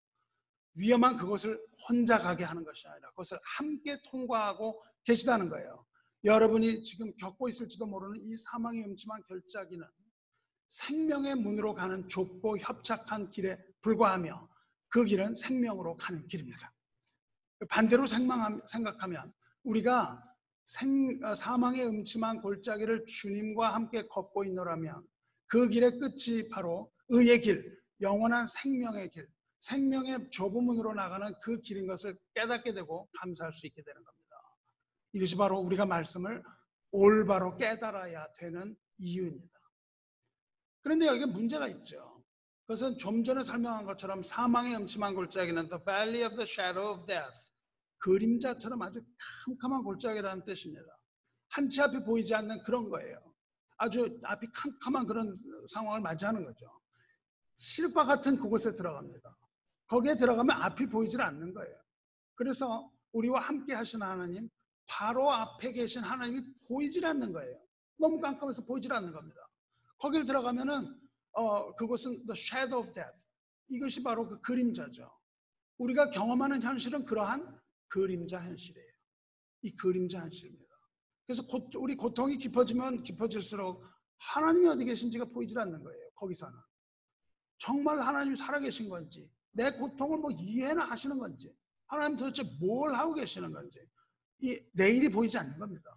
Speaker 1: 위험한 그곳을 혼자 가게 하는 것이 아니라 그것을 함께 통과하고 계시다는 거예요. 여러분이 지금 겪고 있을지도 모르는 이 사망의 음침한 골짜기는 생명의 문으로 가는 좁고 협착한 길에 불과하며 그 길은 생명으로 가는 길입니다. 반대로 생각하면 우리가 사망의 음침한 골짜기를 주님과 함께 걷고 있노라면 그 길의 끝이 바로 의의 길, 영원한 생명의 길, 생명의 좁은 문으로 나가는 그 길인 것을 깨닫게 되고 감사할 수 있게 되는 겁니다. 이것이 바로 우리가 말씀을 올바로 깨달아야 되는 이유입니다. 그런데 여기에 문제가 있죠. 그것은 좀 전에 설명한 것처럼 사망의 음침한 골짜기는 the valley of the shadow of death, 그림자처럼 아주 캄캄한 골짜기라는 뜻입니다. 한치 앞이 보이지 않는 그런 거예요. 아주 앞이 캄캄한 그런 상황을 맞이하는 거죠. 실과 같은 그곳에 들어갑니다. 거기에 들어가면 앞이 보이질 않는 거예요. 그래서 우리와 함께 하시는 하나님, 바로 앞에 계신 하나님이 보이질 않는 거예요. 너무 깜깜해서 보이질 않는 겁니다. 거길 들어가면은 그곳은 the shadow of death, 이것이 바로 그 그림자죠. 우리가 경험하는 현실은 그러한 그림자 현실이에요. 이 그림자 현실입니다. 그래서 우리 고통이 깊어지면 깊어질수록 하나님이 어디 계신지가 보이질 않는 거예요. 거기서는 정말 하나님이 살아계신 건지, 내 고통을 뭐 이해나 하시는 건지, 하나님 도대체 뭘 하고 계시는 건지, 이 내일이 보이지 않는 겁니다.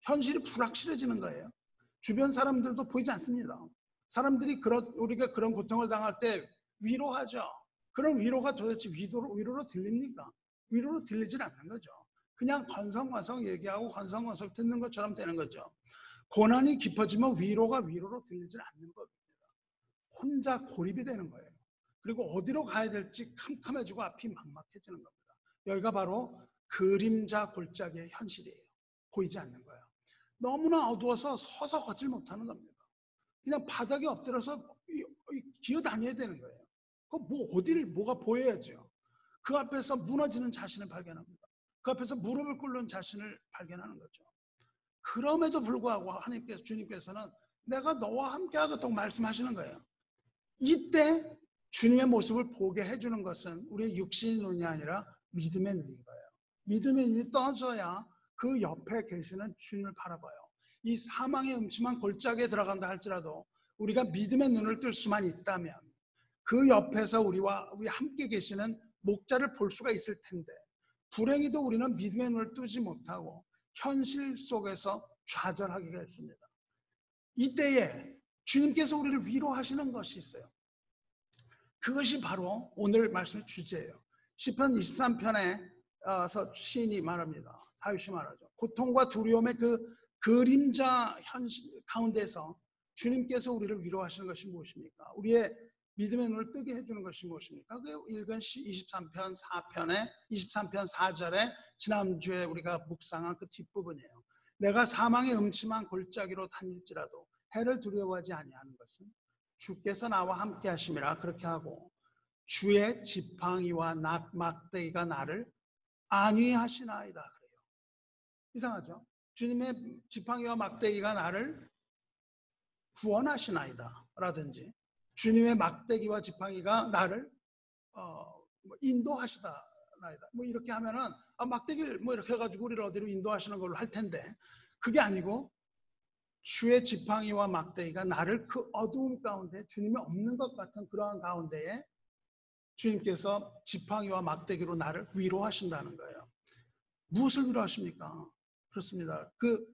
Speaker 1: 현실이 불확실해지는 거예요. 주변 사람들도 보이지 않습니다. 사람들이 우리가 그런 고통을 당할 때 위로하죠. 그런 위로가 도대체 위로로 들립니까? 위로로 들리질 않는 거죠. 그냥 건성건성 얘기하고 건성건성 듣는 것처럼 되는 거죠. 고난이 깊어지면 위로가 위로로 들리질 않는 겁니다. 혼자 고립이 되는 거예요. 그리고 어디로 가야 될지 캄캄해지고 앞이 막막해지는 겁니다. 여기가 바로 그림자 골짜기의 현실이에요. 보이지 않는 거예요. 너무나 어두워서 서서 걷질 못하는 겁니다. 그냥 바닥에 엎드려서 기어다녀야 되는 거예요. 뭐가 보여야죠. 그 앞에서 무너지는 자신을 발견합니다. 그 앞에서 무릎을 꿇는 자신을 발견하는 거죠. 그럼에도 불구하고 주님께서는 내가 너와 함께 하겠다고 말씀하시는 거예요. 이때 주님의 모습을 보게 해주는 것은 우리의 육신의 눈이 아니라 믿음의 눈인 거예요. 믿음의 눈이 떠져야 그 옆에 계시는 주님을 바라봐요. 이 사망의 음침한 골짜기에 들어간다 할지라도 우리가 믿음의 눈을 뜰 수만 있다면 그 옆에서 우리 함께 계시는 목자를 볼 수가 있을 텐데, 불행히도 우리는 믿음의 눈을 뜨지 못하고 현실 속에서 좌절하기가 했습니다. 이때에 주님께서 우리를 위로하시는 것이 있어요. 그것이 바로 오늘 말씀의 주제예요. 시편 23편에서 시인이 말합니다. 다윗이 말하죠. 고통과 두려움의 그 그림자 현실 가운데서 주님께서 우리를 위로하시는 것이 무엇입니까? 우리의 믿음의 눈을 뜨게 해주는 것이 무엇입니까? 그 읽은 23편 4절에 지난주에 우리가 묵상한 그 뒷부분이에요. 내가 사망의 음침한 골짜기로 다닐지라도 해를 두려워하지 아니하는 것은 주께서 나와 함께 하심이라. 그렇게 하고 주의 지팡이와 막대기가 나를 안위하시나이다 그래요. 이상하죠? 주님의 지팡이와 막대기가 나를 구원하시나이다 라든지 주님의 막대기와 지팡이가 나를 인도하시나이다 이렇게 하면은 막대기를 이렇게 해가지고 우리를 어디로 인도하시는 걸로 할 텐데, 그게 아니고 주의 지팡이와 막대기가 나를 그 어두움 가운데, 주님이 없는 것 같은 그러한 가운데에 주님께서 지팡이와 막대기로 나를 위로하신다는 거예요. 무엇을 위로하십니까? 그렇습니다. 그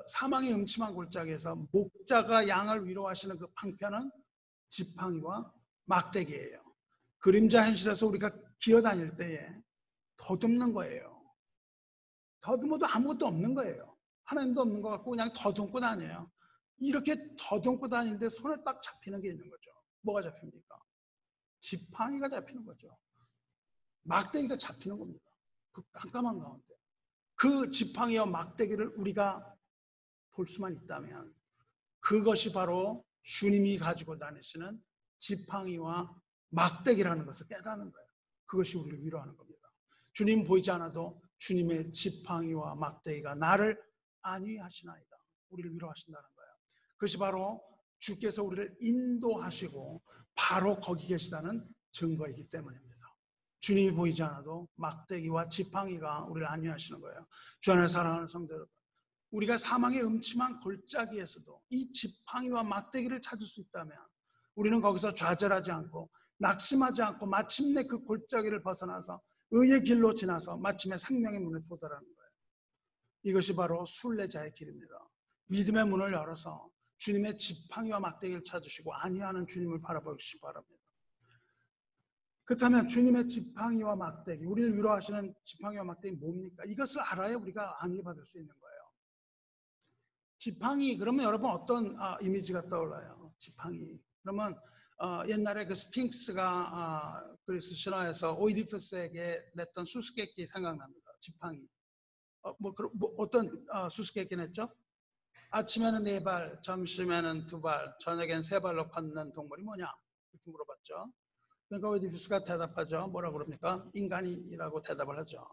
Speaker 1: 사망의 음침한 골짜기에서 목자가 양을 위로하시는 그 방편은 지팡이와 막대기예요. 그림자 현실에서 우리가 기어다닐 때에 더듬는 거예요. 더듬어도 아무것도 없는 거예요. 하나님도 없는 것 같고 그냥 더듬고 다녀요. 이렇게 더듬고 다니는데 손에 딱 잡히는 게 있는 거죠. 뭐가 잡힙니까? 지팡이가 잡히는 거죠. 막대기가 잡히는 겁니다. 그 깜깜한 가운데. 그 지팡이와 막대기를 우리가 볼 수만 있다면 그것이 바로 주님이 가지고 다니시는 지팡이와 막대기라는 것을 깨닫는 거예요. 그것이 우리를 위로하는 겁니다. 주님 보이지 않아도 주님의 지팡이와 막대기가 나를 안위하시나이다. 우리를 위로하신다는 거예요. 그것이 바로 주께서 우리를 인도하시고 바로 거기 계시다는 증거이기 때문입니다. 주님이 보이지 않아도 막대기와 지팡이가 우리를 안위하시는 거예요. 주 안에 사랑하는 성도 여러분, 우리가 사망의 음침한 골짜기에서도 이 지팡이와 막대기를 찾을 수 있다면 우리는 거기서 좌절하지 않고 낙심하지 않고 마침내 그 골짜기를 벗어나서 의의 길로 지나서 마침내 생명의 문에 도달하는 거예요. 이것이 바로 순례자의 길입니다. 믿음의 문을 열어서 주님의 지팡이와 막대기를 찾으시고 안위하는 주님을 바라보시기 바랍니다. 그렇다면 주님의 지팡이와 막대기, 우리를 위로하시는 지팡이와 막대기 뭡니까? 이것을 알아야 우리가 안위받을 수 있는 거예요. 지팡이, 그러면 여러분 어떤 이미지가 떠올라요? 지팡이. 그러면 옛날에 그 스핑크스가 그리스 신화에서 오이디푸스에게 냈던 수수께끼 생각납니다. 지팡이. 어떤 수수께끼 냈죠? 아침에는 4발, 점심에는 2발, 저녁엔 3발로 걷는 동물이 뭐냐? 이렇게 물어봤죠. 그러니까 오이디푸스가 대답하죠. 뭐라고 그럽니까? 인간이라고 대답을 하죠.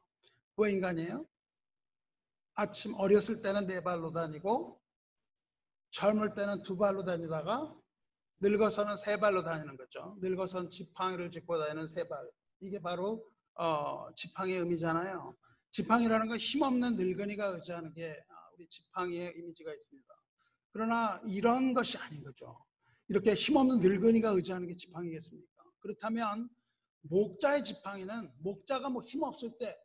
Speaker 1: 왜 인간이에요? 아침 어렸을 때는 4발로 다니고 젊을 때는 2발로 다니다가 늙어서는 3발로 다니는 거죠. 늙어서는 지팡이를 짚고 다니는 3발. 이게 바로 지팡이의 의미잖아요. 지팡이라는 건 힘없는 늙은이가 의지하는 게 우리 지팡이의 이미지가 있습니다. 그러나 이런 것이 아닌 거죠. 이렇게 힘없는 늙은이가 의지하는 게 지팡이겠습니까? 그렇다면 목자의 지팡이는 목자가 뭐 힘없을 때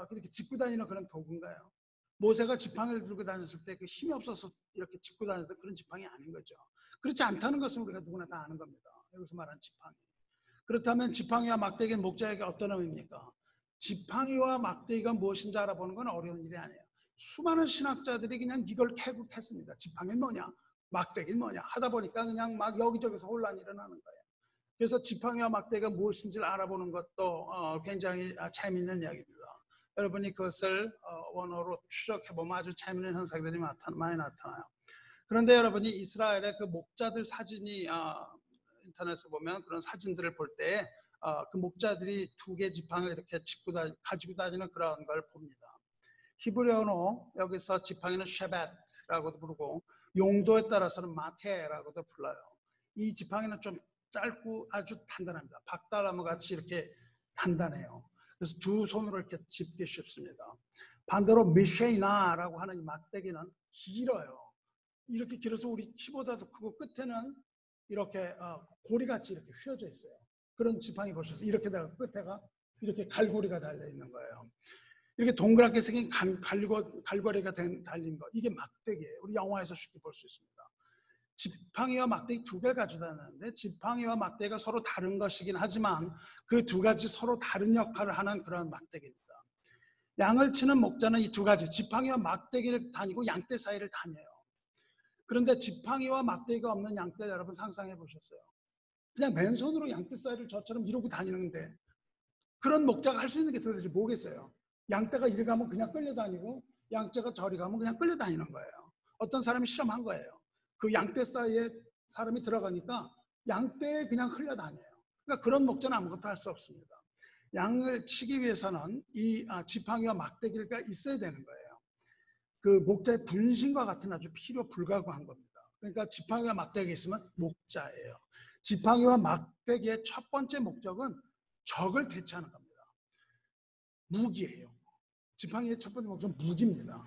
Speaker 1: 그렇게 짚고 다니는 그런 도구인가요? 모세가 지팡이를 들고 다녔을 때 그 힘이 없어서 이렇게 짚고 다녔던 그런 지팡이 아닌 거죠. 그렇지 않다는 것은 우리가 누구나 다 아는 겁니다. 여기서 말하는 지팡이. 그렇다면 지팡이와 막대기는 목자에게 어떤 의미입니까? 지팡이와 막대기가 무엇인지 알아보는 건 어려운 일이 아니에요. 수많은 신학자들이 그냥 이걸 캐국했습니다. 지팡이는 뭐냐? 막대기는 뭐냐? 하다 보니까 그냥 막 여기저기서 혼란이 일어나는 거예요. 그래서 지팡이와 막대기가 무엇인지를 알아보는 것도 굉장히 재미있는 이야기입니다. 여러분이 그것을 원어로 추적해보면 아주 재미있는 현상들이 많이 나타나요. 그런데 여러분이 이스라엘의 그 목자들 사진이 인터넷에 보면 그런 사진들을 볼 때 그 목자들이 2개 지팡이를 이렇게 가지고 다니는 그런 걸 봅니다. 히브리어로 여기서 지팡이는 쉐벳라고도 부르고 용도에 따라서는 마테라고도 불러요. 이 지팡이는 좀 짧고 아주 단단합니다. 박달나무 같이 이렇게 단단해요. 그래서 2 손으로 이렇게 짚기 쉽습니다. 반대로 미쉐이나라고 하는 이 막대기는 길어요. 이렇게 길어서 우리 키보다도 크고 끝에는 이렇게 고리같이 이렇게 휘어져 있어요. 그런 지팡이 보셔서 이렇게 끝에가 이렇게 갈고리가 달려 있는 거예요. 이렇게 동그랗게 생긴 갈고리가 달린 거, 이게 막대기예요. 우리 영화에서 쉽게 볼 수 있습니다. 지팡이와 막대기 2개를 가지고 다니는데 지팡이와 막대기가 서로 다른 것이긴 하지만 그 2가지 서로 다른 역할을 하는 그런 막대기입니다. 양을 치는 목자는 이 2가지 지팡이와 막대기를 다니고 양떼 사이를 다녀요. 그런데 지팡이와 막대기가 없는 양떼 여러분 상상해 보셨어요? 그냥 맨손으로 양떼 사이를 저처럼 이러고 다니는데 그런 목자가 할 수 있는 게 도대체 뭐겠어요? 양떼가 이리 가면 그냥 끌려다니고 양떼가 저리 가면 그냥 끌려다니는 거예요. 어떤 사람이 실험한 거예요. 그 양떼 사이에 사람이 들어가니까 양떼에 그냥 흘려다녀요. 그러니까 그런 목자는 아무것도 할 수 없습니다. 양을 치기 위해서는 이 지팡이와 막대기가 있어야 되는 거예요. 그 목자의 분신과 같은 아주 필요 불가구한 겁니다. 그러니까 지팡이와 막대기가 있으면 목자예요. 지팡이와 막대기의 첫 번째 목적은 적을 대체하는 겁니다. 무기예요. 지팡이의 첫 번째 목적은 무기입니다.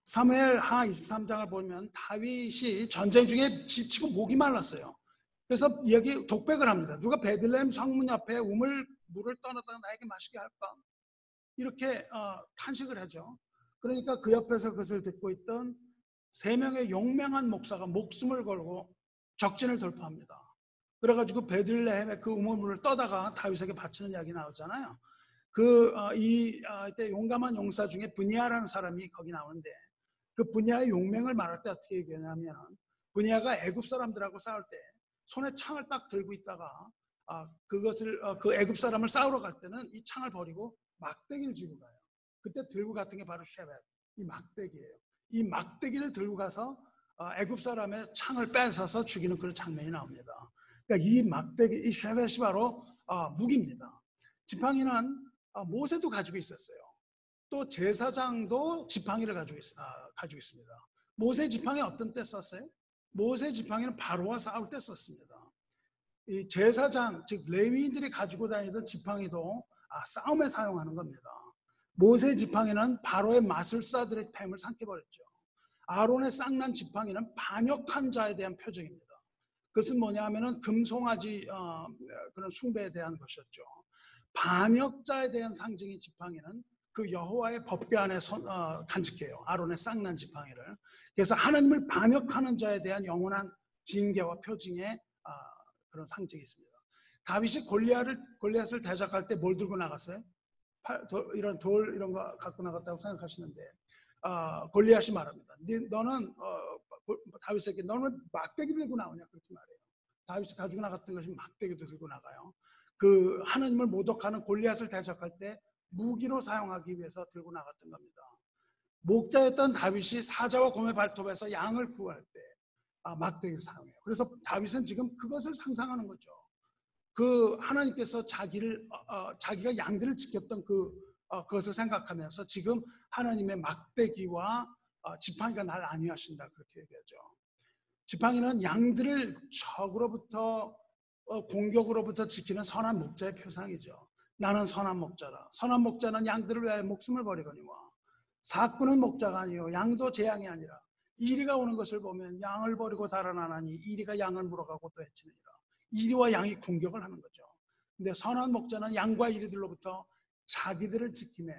Speaker 1: 사무엘하 23장을 보면 다윗이 전쟁 중에 지치고 목이 말랐어요. 그래서 여기 독백을 합니다. 누가 베들레헴 성문 옆에 물을 떠나다가 나에게 마시게 할까? 이렇게 탄식을 하죠. 그러니까 그 옆에서 그것을 듣고 있던 3명의 용맹한 목사가 목숨을 걸고 적진을 돌파합니다. 그래가지고 베들레헴의 그 우물물을 떠다가 다윗에게 바치는 이야기 나오잖아요. 이때 용감한 용사 중에 브니아라는 사람이 거기 나오는데, 그 브니아의 용맹을 말할 때 어떻게 얘기하냐면, 브니아가 애굽 사람들하고 싸울 때 손에 창을 딱 들고 있다가 그 애굽 사람을 싸우러 갈 때는 이 창을 버리고 막대기를 쥐고 가요. 그때 들고 갔던 게 바로 쉐벳, 이 막대기예요. 이 막대기를 들고 가서 애굽 사람의 창을 뺏어서 죽이는 그런 장면이 나옵니다. 그러니까 이 막대기, 이 쉐벳이 바로 무기입니다. 지팡이는 모세도 가지고 있었어요. 또 제사장도 지팡이를 가지고 있습니다. 모세 지팡이 어떤 때 썼어요? 모세 지팡이는 바로와 싸울 때 썼습니다. 이 제사장, 즉 레위인들이 가지고 다니던 지팡이도 싸움에 사용하는 겁니다. 모세 지팡이는 바로의 마술사들의 뱀을 삼켜버렸죠. 아론의 쌍난 지팡이는 반역한 자에 대한 표적입니다. 그것은 뭐냐 하면은 금송아지 그런 숭배에 대한 것이었죠. 반역자에 대한 상징인 지팡이는 그 여호와의 법궤 안에 간직해요. 아론의 쌍난 지팡이를. 그래서 하나님을 반역하는 자에 대한 영원한 징계와 표징의 그런 상징이 있습니다. 다윗이 골리앗을 대적할 때 뭘 들고 나갔어요? 이런 돌 이런 거 갖고 나갔다고 생각하시는데, 골리앗이 말합니다. 너는 다윗에게 너는 왜 막대기 들고 나오냐, 그렇게 말해요. 다윗이 가지고 나갔던 것이 막대기도 들고 나가요. 그 하나님을 모독하는 골리앗을 대적할 때 무기로 사용하기 위해서 들고 나갔던 겁니다. 목자였던 다윗이 사자와 곰의 발톱에서 양을 구할 때 막대기를 사용해요. 그래서 다윗은 지금 그것을 상상하는 거죠. 그 하나님께서 자기가 양들을 지켰던 그것을 생각하면서 지금 하나님의 막대기와 지팡이가 날 안위하신다, 그렇게 얘기하죠. 지팡이는 양들을 적으로부터 공격으로부터 지키는 선한 목자의 표상이죠. 나는 선한 목자라. 선한 목자는 양들을 위하여 목숨을 버리거니와 사꾼은 목자가 아니요 양도 재앙이 아니라 이리가 오는 것을 보면 양을 버리고 달아나나니 이리가 양을 물어가고 또 해치느니라. 이리와 양이 공격을 하는 거죠. 근데 선한 목자는 양과 이리들로부터 자기들을 지킴에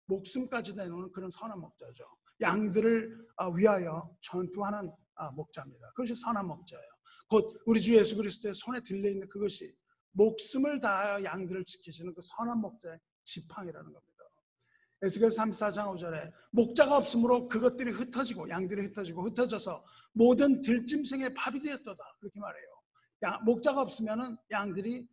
Speaker 1: 목숨까지 내놓는 그런 선한 목자죠. 양들을 위하여 전투하는 목자입니다. 그것이 선한 목자예요. 곧 우리 주 예수 그리스도의 손에 들려있는 그것이 목숨을 다하여 양들을 지키시는 그 선한 목자의 지팡이라는 겁니다. 에스겔 34장 5절에 목자가 없으므로 그것들이 흩어지고 양들이 흩어져서 모든 들짐승의 밥이 되었도다, 그렇게 말해요. 목자가 없으면 양들이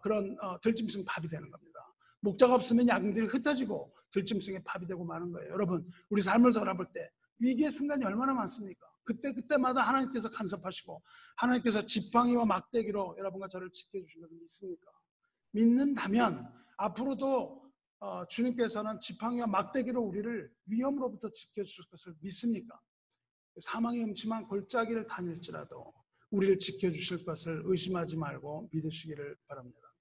Speaker 1: 그런 들짐승 밥이 되는 겁니다. 목자가 없으면 양들이 흩어지고 들짐승의 밥이 되고 마는 거예요. 여러분, 우리 삶을 돌아볼 때 위기의 순간이 얼마나 많습니까? 그때마다 하나님께서 간섭하시고 하나님께서 지팡이와 막대기로 여러분과 저를 지켜주시는 걸 믿습니까? 믿는다면 앞으로도 주님께서는 지팡이와 막대기로 우리를 위험으로부터 지켜주실 것을 믿습니까? 사망의 음침한 골짜기를 다닐지라도 우리를 지켜주실 것을 의심하지 말고 믿으시기를 바랍니다.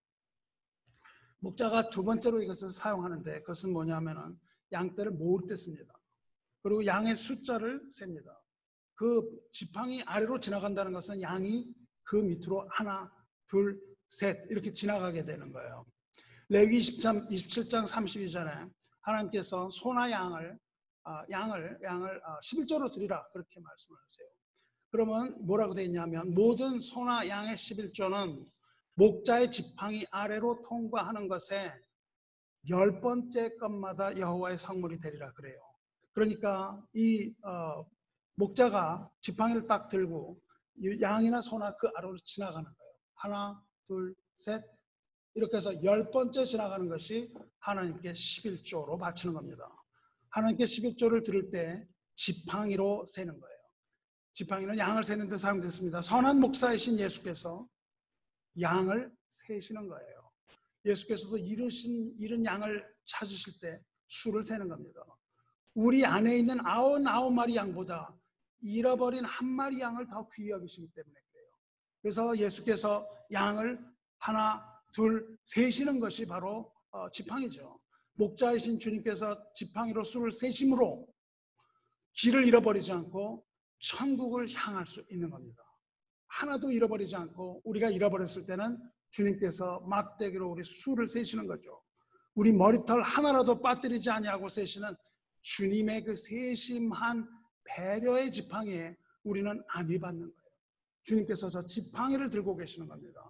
Speaker 1: 목자가 두 번째로 이것을 사용하는데, 그것은 뭐냐면은 양떼를 모을 때 씁니다. 그리고 양의 숫자를 셉니다. 그 지팡이 아래로 지나간다는 것은 양이 그 밑으로 하나, 둘, 셋 이렇게 지나가게 되는 거예요. 레위 27장 32절에 하나님께서 소나 양을 11조로 드리라, 그렇게 말씀을 하세요. 그러면 뭐라고 되어 있냐면 모든 소나 양의 11조는 목자의 지팡이 아래로 통과하는 것에 10번째 것마다 여호와의 성물이 되리라 그래요. 그러니까 이 목자가 지팡이를 딱 들고 양이나 소나 그 아래로 지나가는 거예요. 하나, 둘, 셋 이렇게 해서 10번째 지나가는 것이 하나님께 11조로 바치는 겁니다. 하나님께 11조를 들을 때 지팡이로 세는 거예요. 지팡이는 양을 세는 데 사용됐습니다. 선한 목사이신 예수께서 양을 세시는 거예요. 예수께서도 잃은 양을 찾으실 때 수를 세는 겁니다. 우리 안에 있는 99마리 양보다 잃어버린 한 마리 양을 더 귀히 여기시기 때문에 그래요. 그래서 예수께서 양을 하나, 둘, 세시는 것이 바로 지팡이죠. 목자이신 주님께서 지팡이로 수를 세심으로 길을 잃어버리지 않고 천국을 향할 수 있는 겁니다. 하나도 잃어버리지 않고 우리가 잃어버렸을 때는 주님께서 막대기로 우리 수를 세시는 거죠. 우리 머리털 하나라도 빠뜨리지 아니하고 세시는 주님의 그 세심한 배려의 지팡이에 우리는 안위 받는 거예요. 주님께서 저 지팡이를 들고 계시는 겁니다.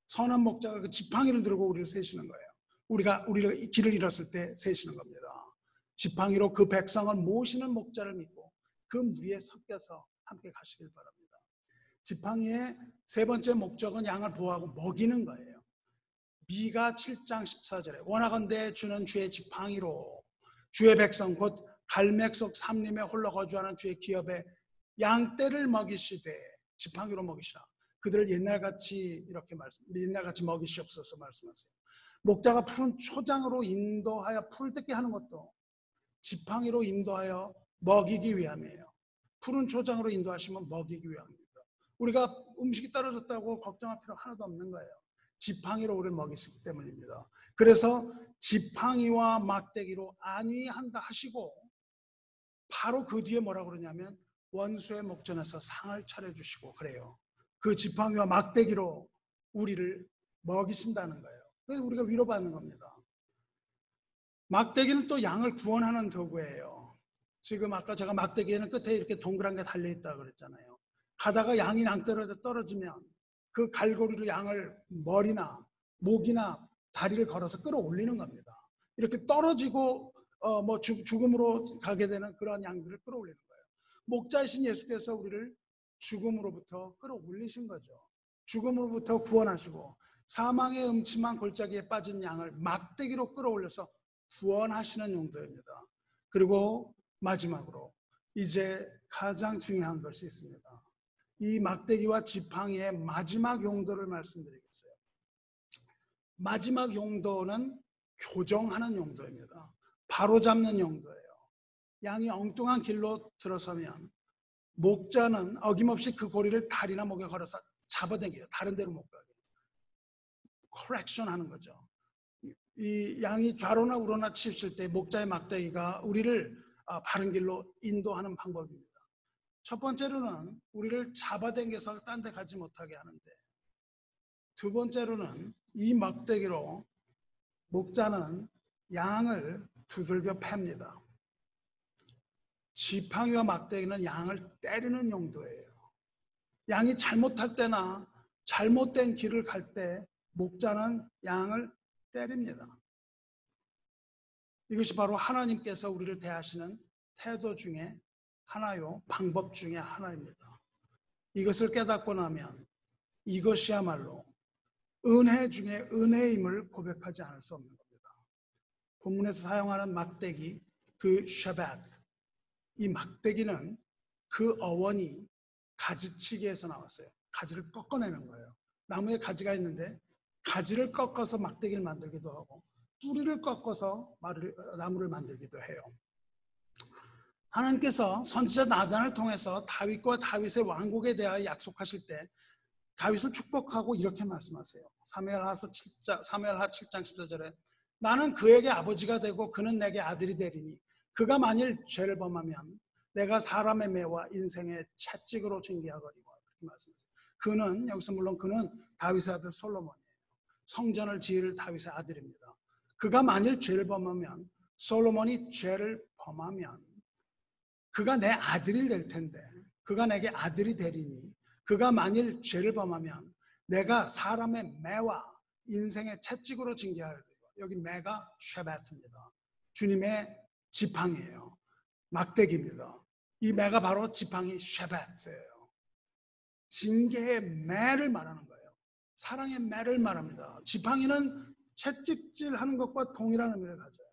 Speaker 1: 선한 목자가 그 지팡이를 들고 우리를 세시는 거예요. 우리가 길을 잃었을 때 세시는 겁니다. 지팡이로 그 백성을 모시는 목자를 믿고 그 무리에 섞여서 함께 가시길 바랍니다. 지팡이의 세 번째 목적은 양을 보호하고 먹이는 거예요. 미가 7장 14절에 원하건대 주는 주의 지팡이로 주의 백성 곧 갈맥 속 삼림에 홀로 거주하는 주의 기업에 양떼를 먹이시되 지팡이로 먹이시라. 그들을 옛날같이 옛날같이 먹이시옵소서 말씀하세요. 목자가 푸른 초장으로 인도하여 풀 뜯게 하는 것도 지팡이로 인도하여 먹이기 위함이에요. 푸른 초장으로 인도하시면 먹이기 위함입니다. 우리가 음식이 떨어졌다고 걱정할 필요 하나도 없는 거예요. 지팡이로 우리를 먹이시기 때문입니다. 그래서 지팡이와 막대기로 안위한다 하시고 바로 그 뒤에 뭐라고 그러냐면 원수의 목전에서 상을 차려주시고 그래요. 그 지팡이와 막대기로 우리를 먹이신다는 거예요. 그래서 우리가 위로받는 겁니다. 막대기는 또 양을 구원하는 도구예요. 지금 아까 제가 막대기에는 끝에 이렇게 동그란 게 달려있다고 그랬잖아요. 가다가 양이 낭떠러져 떨어지면 그 갈고리로 양을 머리나 목이나 다리를 걸어서 끌어올리는 겁니다. 이렇게 떨어지고 죽음으로 가게 되는 그런 양들을 끌어올리는 거예요. 목자이신 예수께서 우리를 죽음으로부터 끌어올리신 거죠. 죽음으로부터 구원하시고 사망의 음침한 골짜기에 빠진 양을 막대기로 끌어올려서 구원하시는 용도입니다. 그리고 마지막으로 이제 가장 중요한 것이 있습니다. 이 막대기와 지팡이의 마지막 용도를 말씀드리겠어요. 마지막 용도는 교정하는 용도입니다. 바로잡는 용도예요. 양이 엉뚱한 길로 들어서면 목자는 어김없이 그 고리를 다리나 목에 걸어서 잡아당겨요. 다른 데로 못 가게. 커렉션 하는 거죠. 이 양이 좌로나 우로나 치우칠 때 목자의 막대기가 우리를 바른 길로 인도하는 방법입니다. 첫 번째로는 우리를 잡아당겨서 딴 데 가지 못하게 하는데, 두 번째로는 이 막대기로 목자는 양을 두들겨 팹니다. 지팡이와 막대기는 양을 때리는 용도예요. 양이 잘못할 때나 잘못된 길을 갈 때 목자는 양을 때립니다. 이것이 바로 하나님께서 우리를 대하시는 태도 중에 하나요, 방법 중에 하나입니다. 이것을 깨닫고 나면 이것이야말로 은혜 중에 은혜임을 고백하지 않을 수 없는 겁니다. 본문에서 사용하는 막대기, 그 샤벳, 이 막대기는 그 어원이 가지치기에서 나왔어요. 가지를 꺾어내는 거예요. 나무에 가지가 있는데 가지를 꺾어서 막대기를 만들기도 하고 뿌리를 꺾어서 나무를 만들기도 해요. 하나님께서 선지자 나단을 통해서 다윗과 다윗의 왕국에 대하여 약속하실 때 다윗을 축복하고 이렇게 말씀하세요. 사무엘하 7장 14절에 나는 그에게 아버지가 되고 그는 내게 아들이 되리니 그가 만일 죄를 범하면 내가 사람의 매와 인생의 채찍으로 징계하거니와. 그렇게 말씀하세요. 그는, 여기서 물론 그는 다윗의 아들 솔로몬이에요. 성전을 지을 다윗의 아들입니다. 그가 만일 죄를 범하면, 솔로몬이 죄를 범하면 그가 내 아들이 될 텐데, 그가 내게 아들이 되리니 그가 만일 죄를 범하면 내가 사람의 매와 인생의 채찍으로 징계할 거예요. 여기 매가 쉐벳입니다. 주님의 지팡이에요. 막대기입니다. 이 매가 바로 지팡이 쉐벳이에요. 징계의 매를 말하는 거예요. 사랑의 매를 말합니다. 지팡이는 채찍질하는 것과 동일한 의미를 가져요.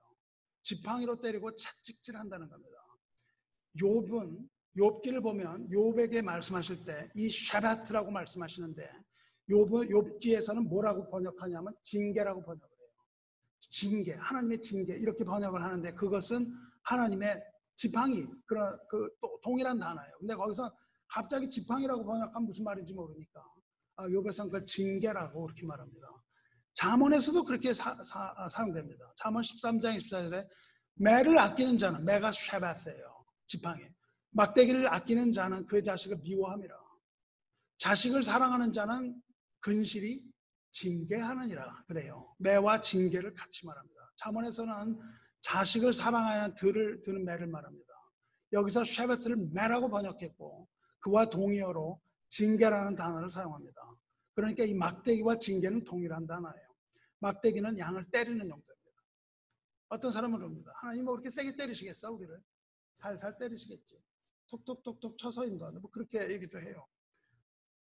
Speaker 1: 지팡이로 때리고 채찍질한다는 겁니다. 욥기를 보면 욥에게 말씀하실 때 이 샤바트라고 말씀하시는데 욥기에서는 뭐라고 번역하냐면 징계라고 번역을 해요. 징계, 하나님의 징계 이렇게 번역을 하는데 그것은 하나님의 지팡이, 그 동일한 단어예요. 근데 거기서 갑자기 지팡이라고 번역하면 무슨 말인지 모르니까 욥에서는 그 징계라고 그렇게 말합니다. 잠언에서도 그렇게 사용됩니다. 잠언 13장 24절에 매를 아끼는 자는, 매가 샤바트예요. 지팡이. 막대기를 아끼는 자는 그 자식을 미워함이라. 자식을 사랑하는 자는 근실이 징계하느니라. 그래요. 매와 징계를 같이 말합니다. 잠언에서는 자식을 사랑하는 들을 드는 매를 말합니다. 여기서 쉐베트를 매라고 번역했고 그와 동의어로 징계라는 단어를 사용합니다. 그러니까 이 막대기와 징계는 동일한 단어예요. 막대기는 양을 때리는 용도입니다. 어떤 사람은 그럽니다. 하나님 뭐 그렇게 세게 때리시겠어 우리를? 살살 때리시겠지. 톡톡톡톡 쳐서 인도한다. 뭐 그렇게 얘기도 해요.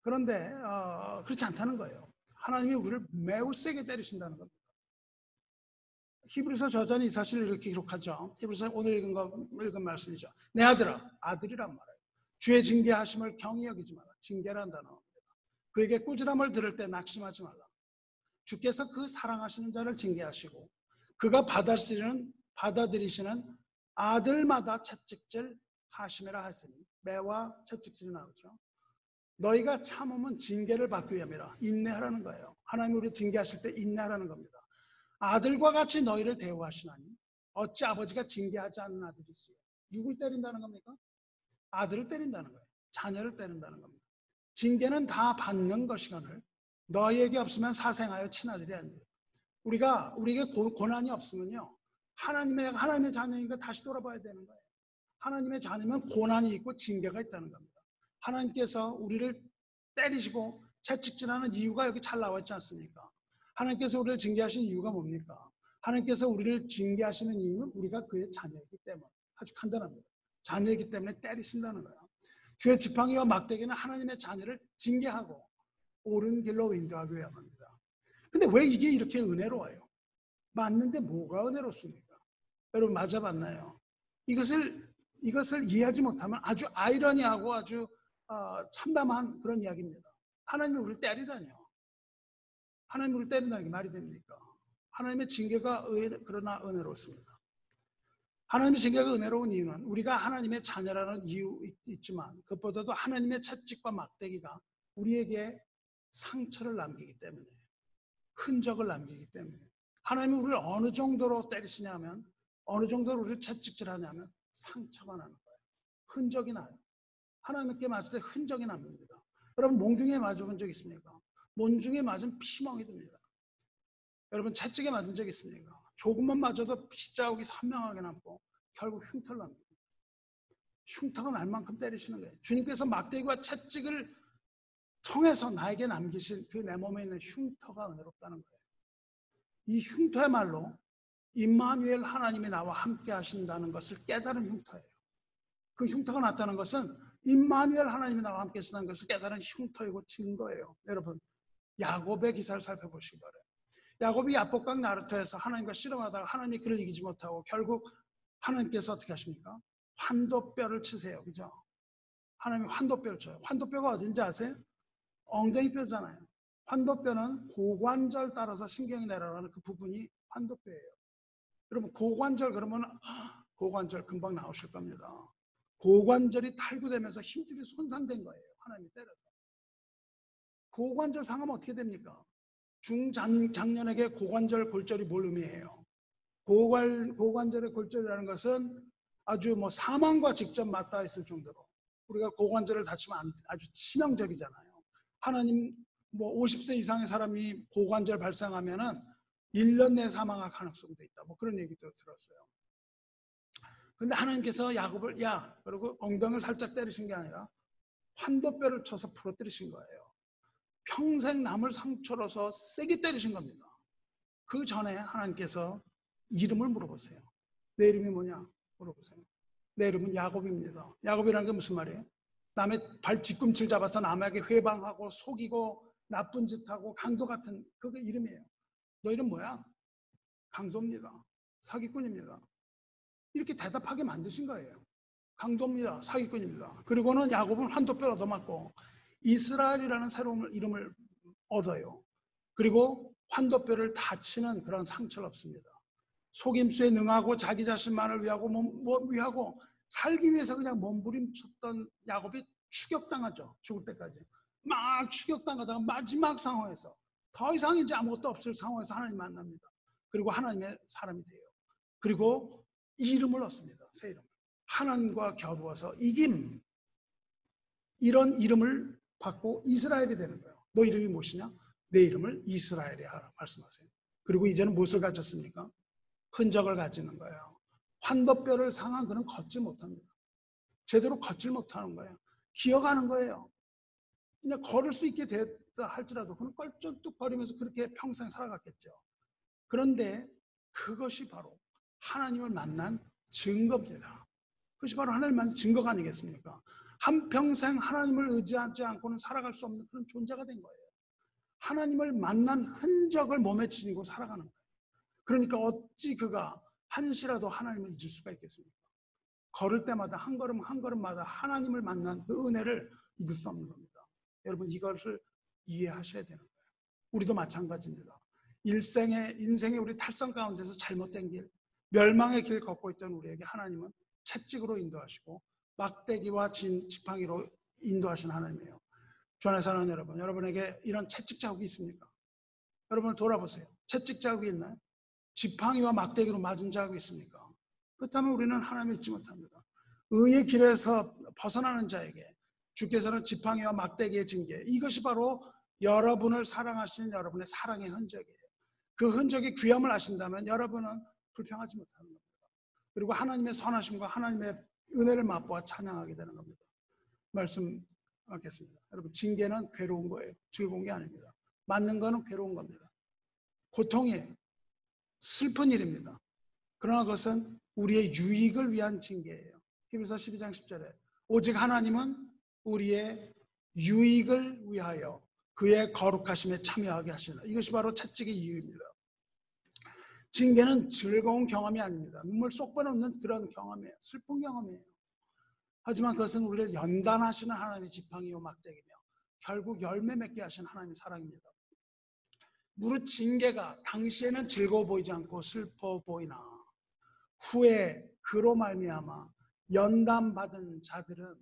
Speaker 1: 그런데 그렇지 않다는 거예요. 하나님이 우리를 매우 세게 때리신다는 겁니다. 히브리서 저자는 이 사실을 이렇게 기록하죠. 히브리서 오늘 읽은 말씀이죠. 내 아들아, 아들이란 말이에요. 주의 징계하심을 경히 여기지 마라. 징계란 단어입니다. 그에게 꾸지람을 들을 때 낙심하지 말라. 주께서 그 사랑하시는 자를 징계하시고 그가 받아들이시는 아들마다 채찍질 하심이라 하시니 매와 채찍질이 나오죠. 너희가 참으면 징계를 받기 위함이라. 인내하라는 거예요. 하나님이 우리 징계하실 때 인내하라는 겁니다. 아들과 같이 너희를 대우하시나니 어찌 아버지가 징계하지 않는 아들이 있어요. 누굴 때린다는 겁니까? 아들을 때린다는 거예요. 자녀를 때린다는 겁니다. 징계는 다 받는 것이거늘 너희에게 없으면 사생하여 친아들이 아니에요. 우리에게 고난이 없으면요, 하나님의 자녀니까 다시 돌아봐야 되는 거예요. 하나님의 자녀면 고난이 있고 징계가 있다는 겁니다. 하나님께서 우리를 때리시고 채찍질하는 이유가 여기 잘 나와 있지 않습니까? 하나님께서 우리를 징계하시는 이유가 뭡니까? 하나님께서 우리를 징계하시는 이유는 우리가 그의 자녀이기 때문에, 아주 간단합니다. 자녀이기 때문에 때리신다는 거예요. 주의 지팡이와 막대기는 하나님의 자녀를 징계하고 옳은 길로 인도하기 위함입니다. 근데 왜 이게 이렇게 은혜로워요? 맞는데 뭐가 은혜롭습니까? 여러분 맞아봤나요? 이것을 이해하지 못하면 아주 아이러니하고 아주 참담한 그런 이야기입니다. 하나님이 우리를 때리다뇨. 하나님이 우리를 때린다는 게 말이 됩니까? 하나님의 징계가 그러나 은혜롭습니다. 하나님의 징계가 은혜로운 이유는 우리가 하나님의 자녀라는 이유 있지만 그것보다도 하나님의 채찍과 막대기가 우리에게 상처를 남기기 때문에, 흔적을 남기기 때문에, 하나님이 우리를 어느 정도로 때리시냐면, 어느 정도로 우리를 채찍질하냐면 상처가 나는 거예요. 흔적이 나요. 하나님께 맞을 때 흔적이 납니다. 여러분 몽둥이에 맞아본 적 있습니까? 몽둥이에 맞으면 피멍이 듭니다. 여러분 채찍에 맞은 적 있습니까? 조금만 맞아도 피자국이 선명하게 남고 결국 흉터를 납니다. 흉터가 날 만큼 때리시는 거예요. 주님께서 막대기와 채찍을 통해서 나에게 남기신 그 내 몸에 있는 흉터가 은혜롭다는 거예요. 이 흉터야말로 임마누엘 하나님이 나와 함께 하신다는 것을 깨달은 흉터예요. 그 흉터가 났다는 것은 임마누엘 하나님이 나와 함께 하신다는 것을 깨달은 흉터이고 증거예요. 여러분 야곱의 기사를 살펴보시기 바라요. 야곱이 야복강 나루터에서 하나님과 씨름하다가 하나님이 그를 이기지 못하고 결국 하나님께서 어떻게 하십니까? 환도뼈를 치세요. 그죠? 하나님이 환도뼈를 쳐요. 환도뼈가 어딘지 아세요? 엉덩이뼈잖아요. 환도뼈는 고관절 따라서 신경이 내려가는 그 부분이 환도뼈예요. 여러분 고관절 그러면 고관절 금방 나오실 겁니다. 고관절이 탈구되면서 힘줄이 손상된 거예요. 하나님이 때려서. 고관절 상하면 어떻게 됩니까? 중장년에게 고관절 골절이 뭘 의미해요? 고관절의 골절이라는 것은 아주 사망과 직접 맞닿아 있을 정도로 우리가 고관절을 다치면 아주 치명적이잖아요. 하나님 50세 이상의 사람이 고관절 발생하면은 1년 내에 사망할 가능성도 있다. 그런 얘기도 들었어요. 그런데 하나님께서 야곱을 그리고 엉덩이를 살짝 때리신 게 아니라 환도뼈를 쳐서 부러뜨리신 거예요. 평생 남을 상처로서 세게 때리신 겁니다. 그 전에 하나님께서 이름을 물어보세요. 내 이름이 뭐냐? 물어보세요. 내 이름은 야곱입니다. 야곱이라는 게 무슨 말이에요? 남의 발 뒤꿈치를 잡아서 남에게 회방하고 속이고 나쁜 짓하고 강도 같은 그게 이름이에요. 너 이름 뭐야? 강도입니다. 사기꾼입니다. 이렇게 대답하게 만드신 거예요. 강도입니다. 사기꾼입니다. 그리고는 야곱은 환도뼈를 얻어맞고 이스라엘이라는 새로운 이름을 얻어요. 그리고 환도뼈를 다치는 그런 상처를 없습니다. 속임수에 능하고 자기 자신만을 위하고 살기 위해서 그냥 몸부림쳤던 야곱이 추격당하죠. 죽을 때까지. 막 추격당하다가 마지막 상황에서 더 이상 이제 아무것도 없을 상황에서 하나님 만납니다. 그리고 하나님의 사람이 돼요. 그리고 이름을 얻습니다. 새 이름을. 하나님과 겨루어서 이김. 이런 이름을 받고 이스라엘이 되는 거예요. 너 이름이 무엇이냐? 내 이름을 이스라엘이라 말씀하세요. 그리고 이제는 무엇을 가졌습니까? 흔적을 가지는 거예요. 환도뼈를 상한 그는 걷지 못합니다. 제대로 걷질 못하는 거예요. 기어가는 거예요. 그냥 걸을 수 있게 됐다 할지라도 그는 껄쩍뚝거리면서 그렇게 평생 살아갔겠죠. 그런데 그것이 바로 하나님을 만난 증거입니다. 그것이 바로 하나님을 만난 증거가 아니겠습니까? 한평생 하나님을 의지하지 않고는 살아갈 수 없는 그런 존재가 된 거예요. 하나님을 만난 흔적을 몸에 지니고 살아가는 거예요. 그러니까 어찌 그가 한시라도 하나님을 잊을 수가 있겠습니까? 걸을 때마다 한 걸음 한 걸음마다 하나님을 만난 그 은혜를 잊을 수 없는 겁니다. 여러분 이것을 이해하셔야 되는 거예요. 우리도 마찬가지입니다. 인생의 우리 탈선 가운데서 잘못된 길, 멸망의 길 걷고 있던 우리에게 하나님은 채찍으로 인도하시고 막대기와 지팡이로 인도하신 하나님이에요. 주 안에 사는 여러분, 여러분에게 이런 채찍 자국이 있습니까? 여러분을 돌아보세요. 채찍 자국이 있나요? 지팡이와 막대기로 맞은 자국이 있습니까? 그렇다면 우리는 하나님을 잊지 못합니다. 의의 길에서 벗어나는 자에게 주께서는 지팡이와 막대기의 징계, 이것이 바로 여러분을 사랑하시는 여러분의 사랑의 흔적이에요. 그 흔적이 귀함을 아신다면 여러분은 불평하지 못하는 겁니다. 그리고 하나님의 선하심과 하나님의 은혜를 맛보아 찬양하게 되는 겁니다. 말씀하겠습니다. 여러분 징계는 괴로운 거예요. 즐거운 게 아닙니다. 맞는 거는 괴로운 겁니다. 고통이에요. 슬픈 일입니다. 그러나 그것은 우리의 유익을 위한 징계예요. 히브리서 12장 10절에 오직 하나님은 우리의 유익을 위하여 그의 거룩하심에 참여하게 하시나. 이것이 바로 채찍의 이유입니다. 징계는 즐거운 경험이 아닙니다. 눈물 쏙 빼놓는 그런 경험이에요. 슬픈 경험이에요. 하지만 그것은 우리를 연단하시는 하나님의 지팡이요 막대기며 결국 열매 맺게 하신 하나님의 사랑입니다. 무릇 징계가 당시에는 즐거워 보이지 않고 슬퍼 보이나 후에 그로 말미암아 연단받은 자들은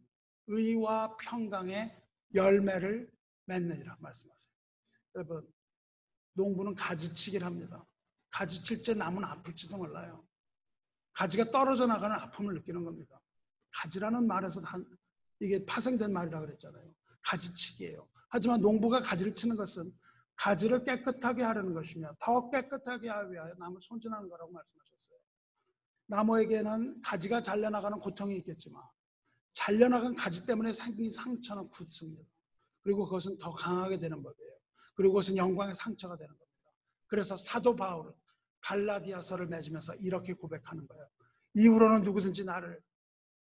Speaker 1: 의와 평강의 열매를 맺느니라 말씀하세요. 여러분 농부는 가지치기를 합니다. 가지칠 때 나무는 아플지도 몰라요. 가지가 떨어져 나가는 아픔을 느끼는 겁니다. 가지라는 말에서 이게 파생된 말이라고 그랬잖아요. 가지치기예요. 하지만 농부가 가지를 치는 것은 가지를 깨끗하게 하려는 것이며 더 깨끗하게 하기 위하여 나무를 손질하는 거라고 말씀하셨어요. 나무에게는 가지가 잘려나가는 고통이 있겠지만 잘려나간 가지 때문에 생긴 상처는 굳습니다. 그리고 그것은 더 강하게 되는 법이에요. 그리고 그것은 영광의 상처가 되는 겁니다. 그래서 사도 바울은 갈라디아서를 맺으면서 이렇게 고백하는 거예요. 이후로는 누구든지 나를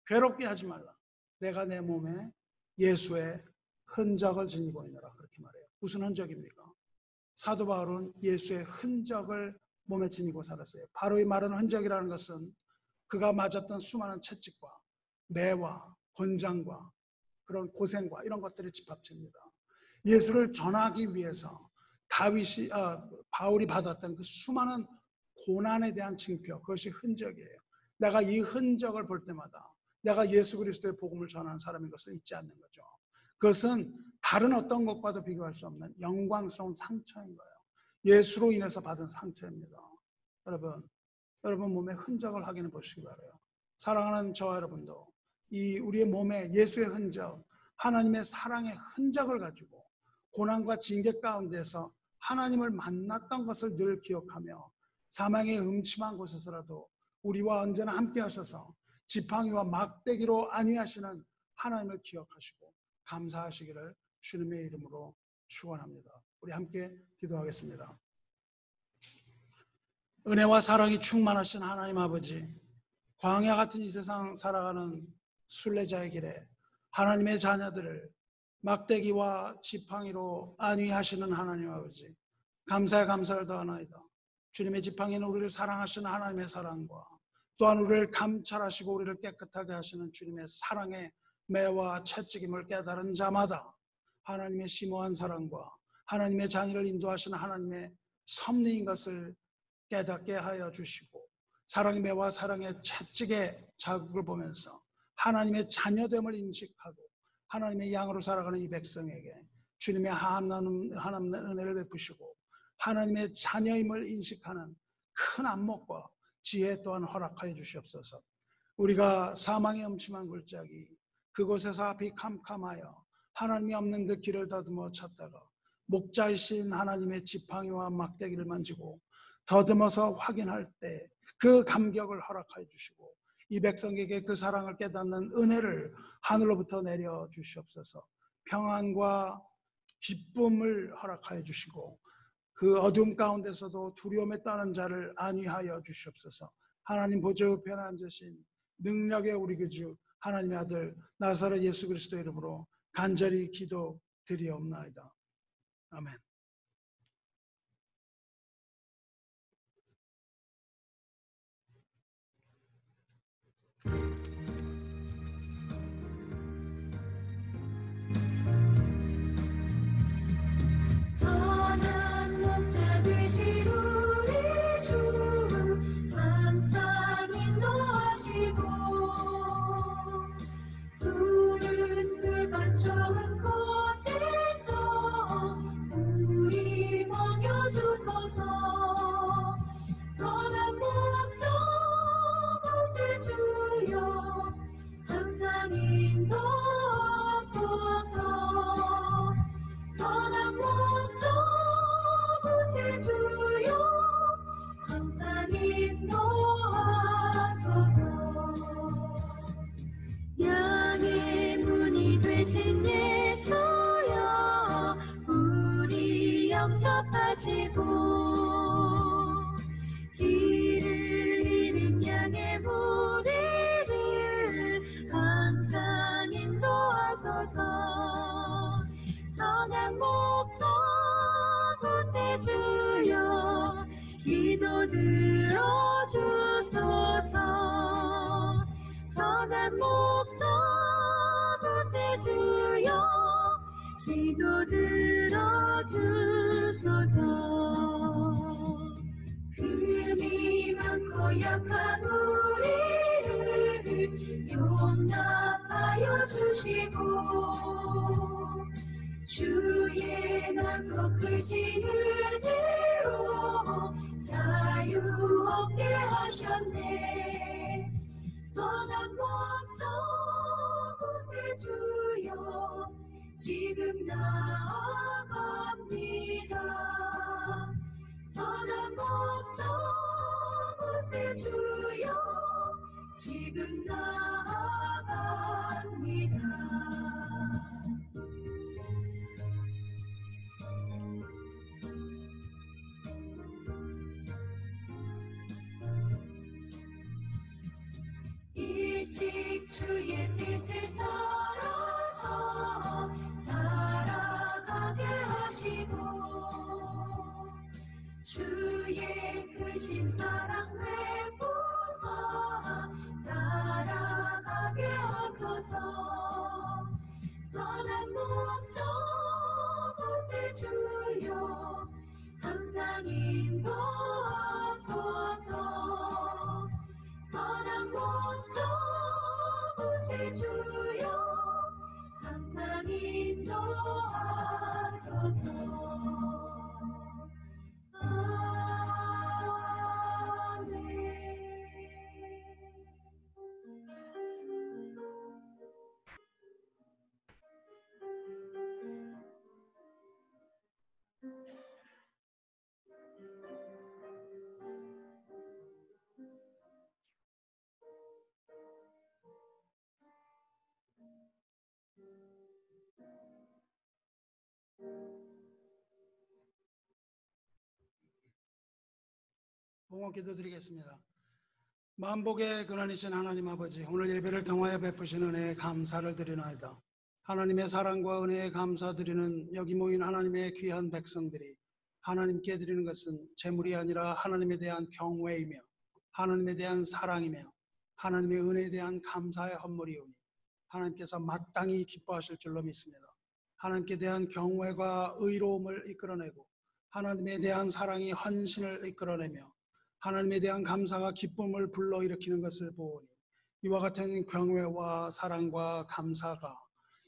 Speaker 1: 괴롭게 하지 말라. 내가 내 몸에 예수의 흔적을 지니고 있노라. 그렇게 말해요. 무슨 흔적입니까? 사도 바울은 예수의 흔적을 몸에 지니고 살았어요. 바로 이 말은 흔적이라는 것은 그가 맞았던 수많은 채찍과 매와 권장과 그런 고생과 이런 것들을 집합체입니다. 예수를 전하기 위해서 바울이 받았던 그 수많은 고난에 대한 징표, 그것이 흔적이에요. 내가 이 흔적을 볼 때마다 내가 예수 그리스도의 복음을 전하는 사람인 것을 잊지 않는 거죠. 그것은 다른 어떤 것과도 비교할 수 없는 영광스러운 상처인 거예요. 예수로 인해서 받은 상처입니다. 여러분 몸에 흔적을 확인해 보시기 바라요. 사랑하는 저와 여러분도 이 우리의 몸에 예수의 흔적, 하나님의 사랑의 흔적을 가지고 고난과 징계 가운데서 하나님을 만났던 것을 늘 기억하며 사망의 음침한 곳에서라도 우리와 언제나 함께 하셔서 지팡이와 막대기로 안위하시는 하나님을 기억하시고 감사하시기를 주님의 이름으로 축원합니다. 우리 함께 기도하겠습니다. 은혜와 사랑이 충만하신 하나님 아버지, 광야 같은 이 세상 살아가는 순례자의 길에 하나님의 자녀들을 막대기와 지팡이로 안위하시는 하나님 아버지, 감사에 감사를 더하나이다. 주님의 지팡이는 우리를 사랑하시는 하나님의 사랑과 또한 우리를 감찰하시고 우리를 깨끗하게 하시는 주님의 사랑의 매와 채찍임을 깨달은 자마다 하나님의 심오한 사랑과 하나님의 자녀를 인도하시는 하나님의 섭리인 것을 깨닫게 하여 주시고 사랑의 매와 사랑의 채찍의 자국을 보면서 하나님의 자녀됨을 인식하고 하나님의 양으로 살아가는 이 백성에게 주님의 하나님의 은혜를 베푸시고 하나님의 자녀임을 인식하는 큰 안목과 지혜 또한 허락하여 주시옵소서. 우리가 사망의 음침한 골짜기 그곳에서 앞이 캄캄하여 하나님이 없는 그 길을 더듬어 찾다가 목자이신 하나님의 지팡이와 막대기를 만지고 더듬어서 확인할 때 그 감격을 허락하여 주시고 이 백성에게 그 사랑을 깨닫는 은혜를 하늘로부터 내려 주시옵소서. 평안과 기쁨을 허락하여 주시고 그 어둠 가운데서도 두려움에 떠는 자를 안위하여 주시옵소서. 하나님 보좌 우편에 앉으신 능력의 우리 구주 하나님의 아들 나사렛 예수 그리스도 이름으로 간절히 기도드리옵나이다. 아멘.
Speaker 2: 선한 목자 되신 우리 주 항상 인도하시고 푸른 풀밭 좋은 곳에서 우리 먹여주소서. 선한 목자 곳에 주여 항상 인도하소서. 선한 목자 곳에 주여 항상 인도하소서. 양의 문이 되신 예수여 우리 영접하시고 길을 잃은 양의 무리를 항상 인도하소서. 선한 목자 곳에 주여 기도 들어주소서. 선한 목자 곳에 주여 기도 들어주소서. 흠이 많고 약한 우리를 용납하여 주시고 주의 넓고 크신 은혜로 자유 얻게 하셨네. 선한 목자 곳에 주여 지금 나아갑니다. 선한 목자 곳에 주여 지금 나아갑니다. 일찍 주의 뜻을 따라서 살아가게 하시고 주의 크신 사랑 베푸사 따라가게 하소서. 선한 목자 곳에 주여 항상 인도하소서. 선한 목자 곳에 주여 항상 인도하소서.
Speaker 1: 봉헌 기도드리겠습니다. 만복의 근원이신 하나님 아버지, 오늘 예배를 통하여 베푸신 은혜에 감사를 드리나이다. 하나님의 사랑과 은혜에 감사드리는 여기 모인 하나님의 귀한 백성들이 하나님께 드리는 것은 재물이 아니라 하나님에 대한 경외이며 하나님에 대한 사랑이며 하나님의 은혜에 대한 감사의 헌물이오니 하나님께서 마땅히 기뻐하실 줄로 믿습니다. 하나님께 대한 경외가 의로움을 이끌어내고 하나님에 대한 사랑이 헌신을 이끌어내며 하나님에 대한 감사가 기쁨을 불러일으키는 것을 보오니 이와 같은 경외와 사랑과 감사가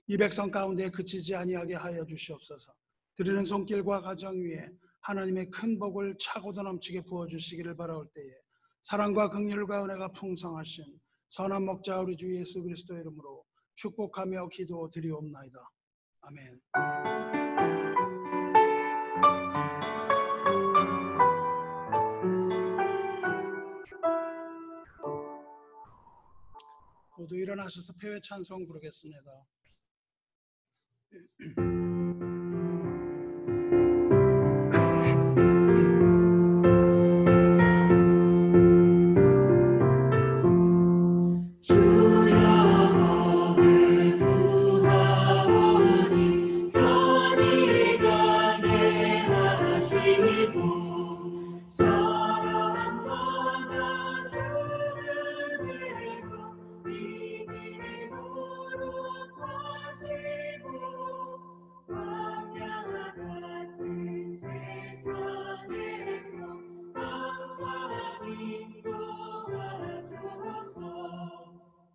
Speaker 1: 이 백성 가운데 그치지 아니하게 하여 주시옵소서. 드리는 손길과 가정 위에 하나님의 큰 복을 차고도 넘치게 부어주시기를 바라올 때에 사랑과 긍휼과 은혜가 풍성하신 선한 목자 우리 주 예수 그리스도 이름으로 축복하며 기도드리옵나이다. 아멘. 모두 일어나셔서 패회 찬송 부르겠습니다.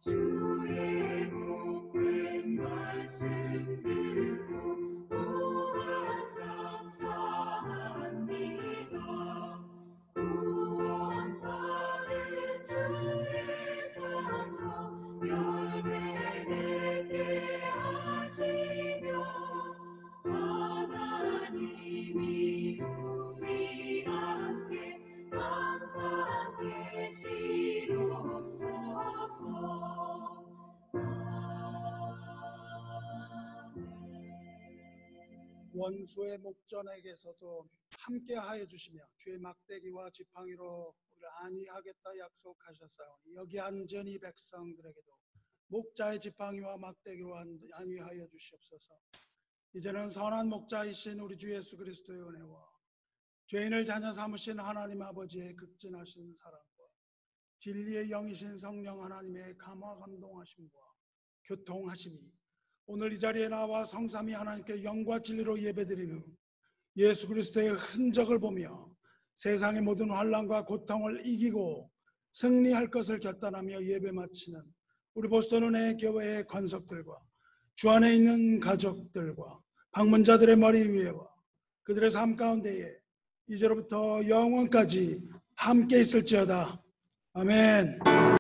Speaker 2: 주의 복된 말씀 듣고 무한 감사합니다. 구원받은 주의 선고 열매 맺게 하시며 하나님이 우리 함께 항상 계시옵소서.
Speaker 1: 원수의 목전에게서도 함께 하여 주시며 주의 막대기와 지팡이로 우리를 안위하겠다 약속하셨사오니 여기 앉은 이 백성들에게도 목자의 지팡이와 막대기로 안위하여 주시옵소서. 이제는 선한 목자이신 우리 주 예수 그리스도의 은혜와 죄인을 자녀 삼으신 하나님 아버지의 극진하신 사랑과 진리의 영이신 성령 하나님의 감화 감동하심과 교통하심이 오늘 이 자리에 나와 성삼위 하나님께 영과 진리로 예배드리는 예수 그리스도의 흔적을 보며 세상의 모든 환난과 고통을 이기고 승리할 것을 결단하며 예배 마치는 우리 보스턴 은혜 교회의 권속들과 주 안에 있는 가족들과 방문자들의 머리 위에와 그들의 삶 가운데에 이제로부터 영원까지 함께 있을지어다. 아멘.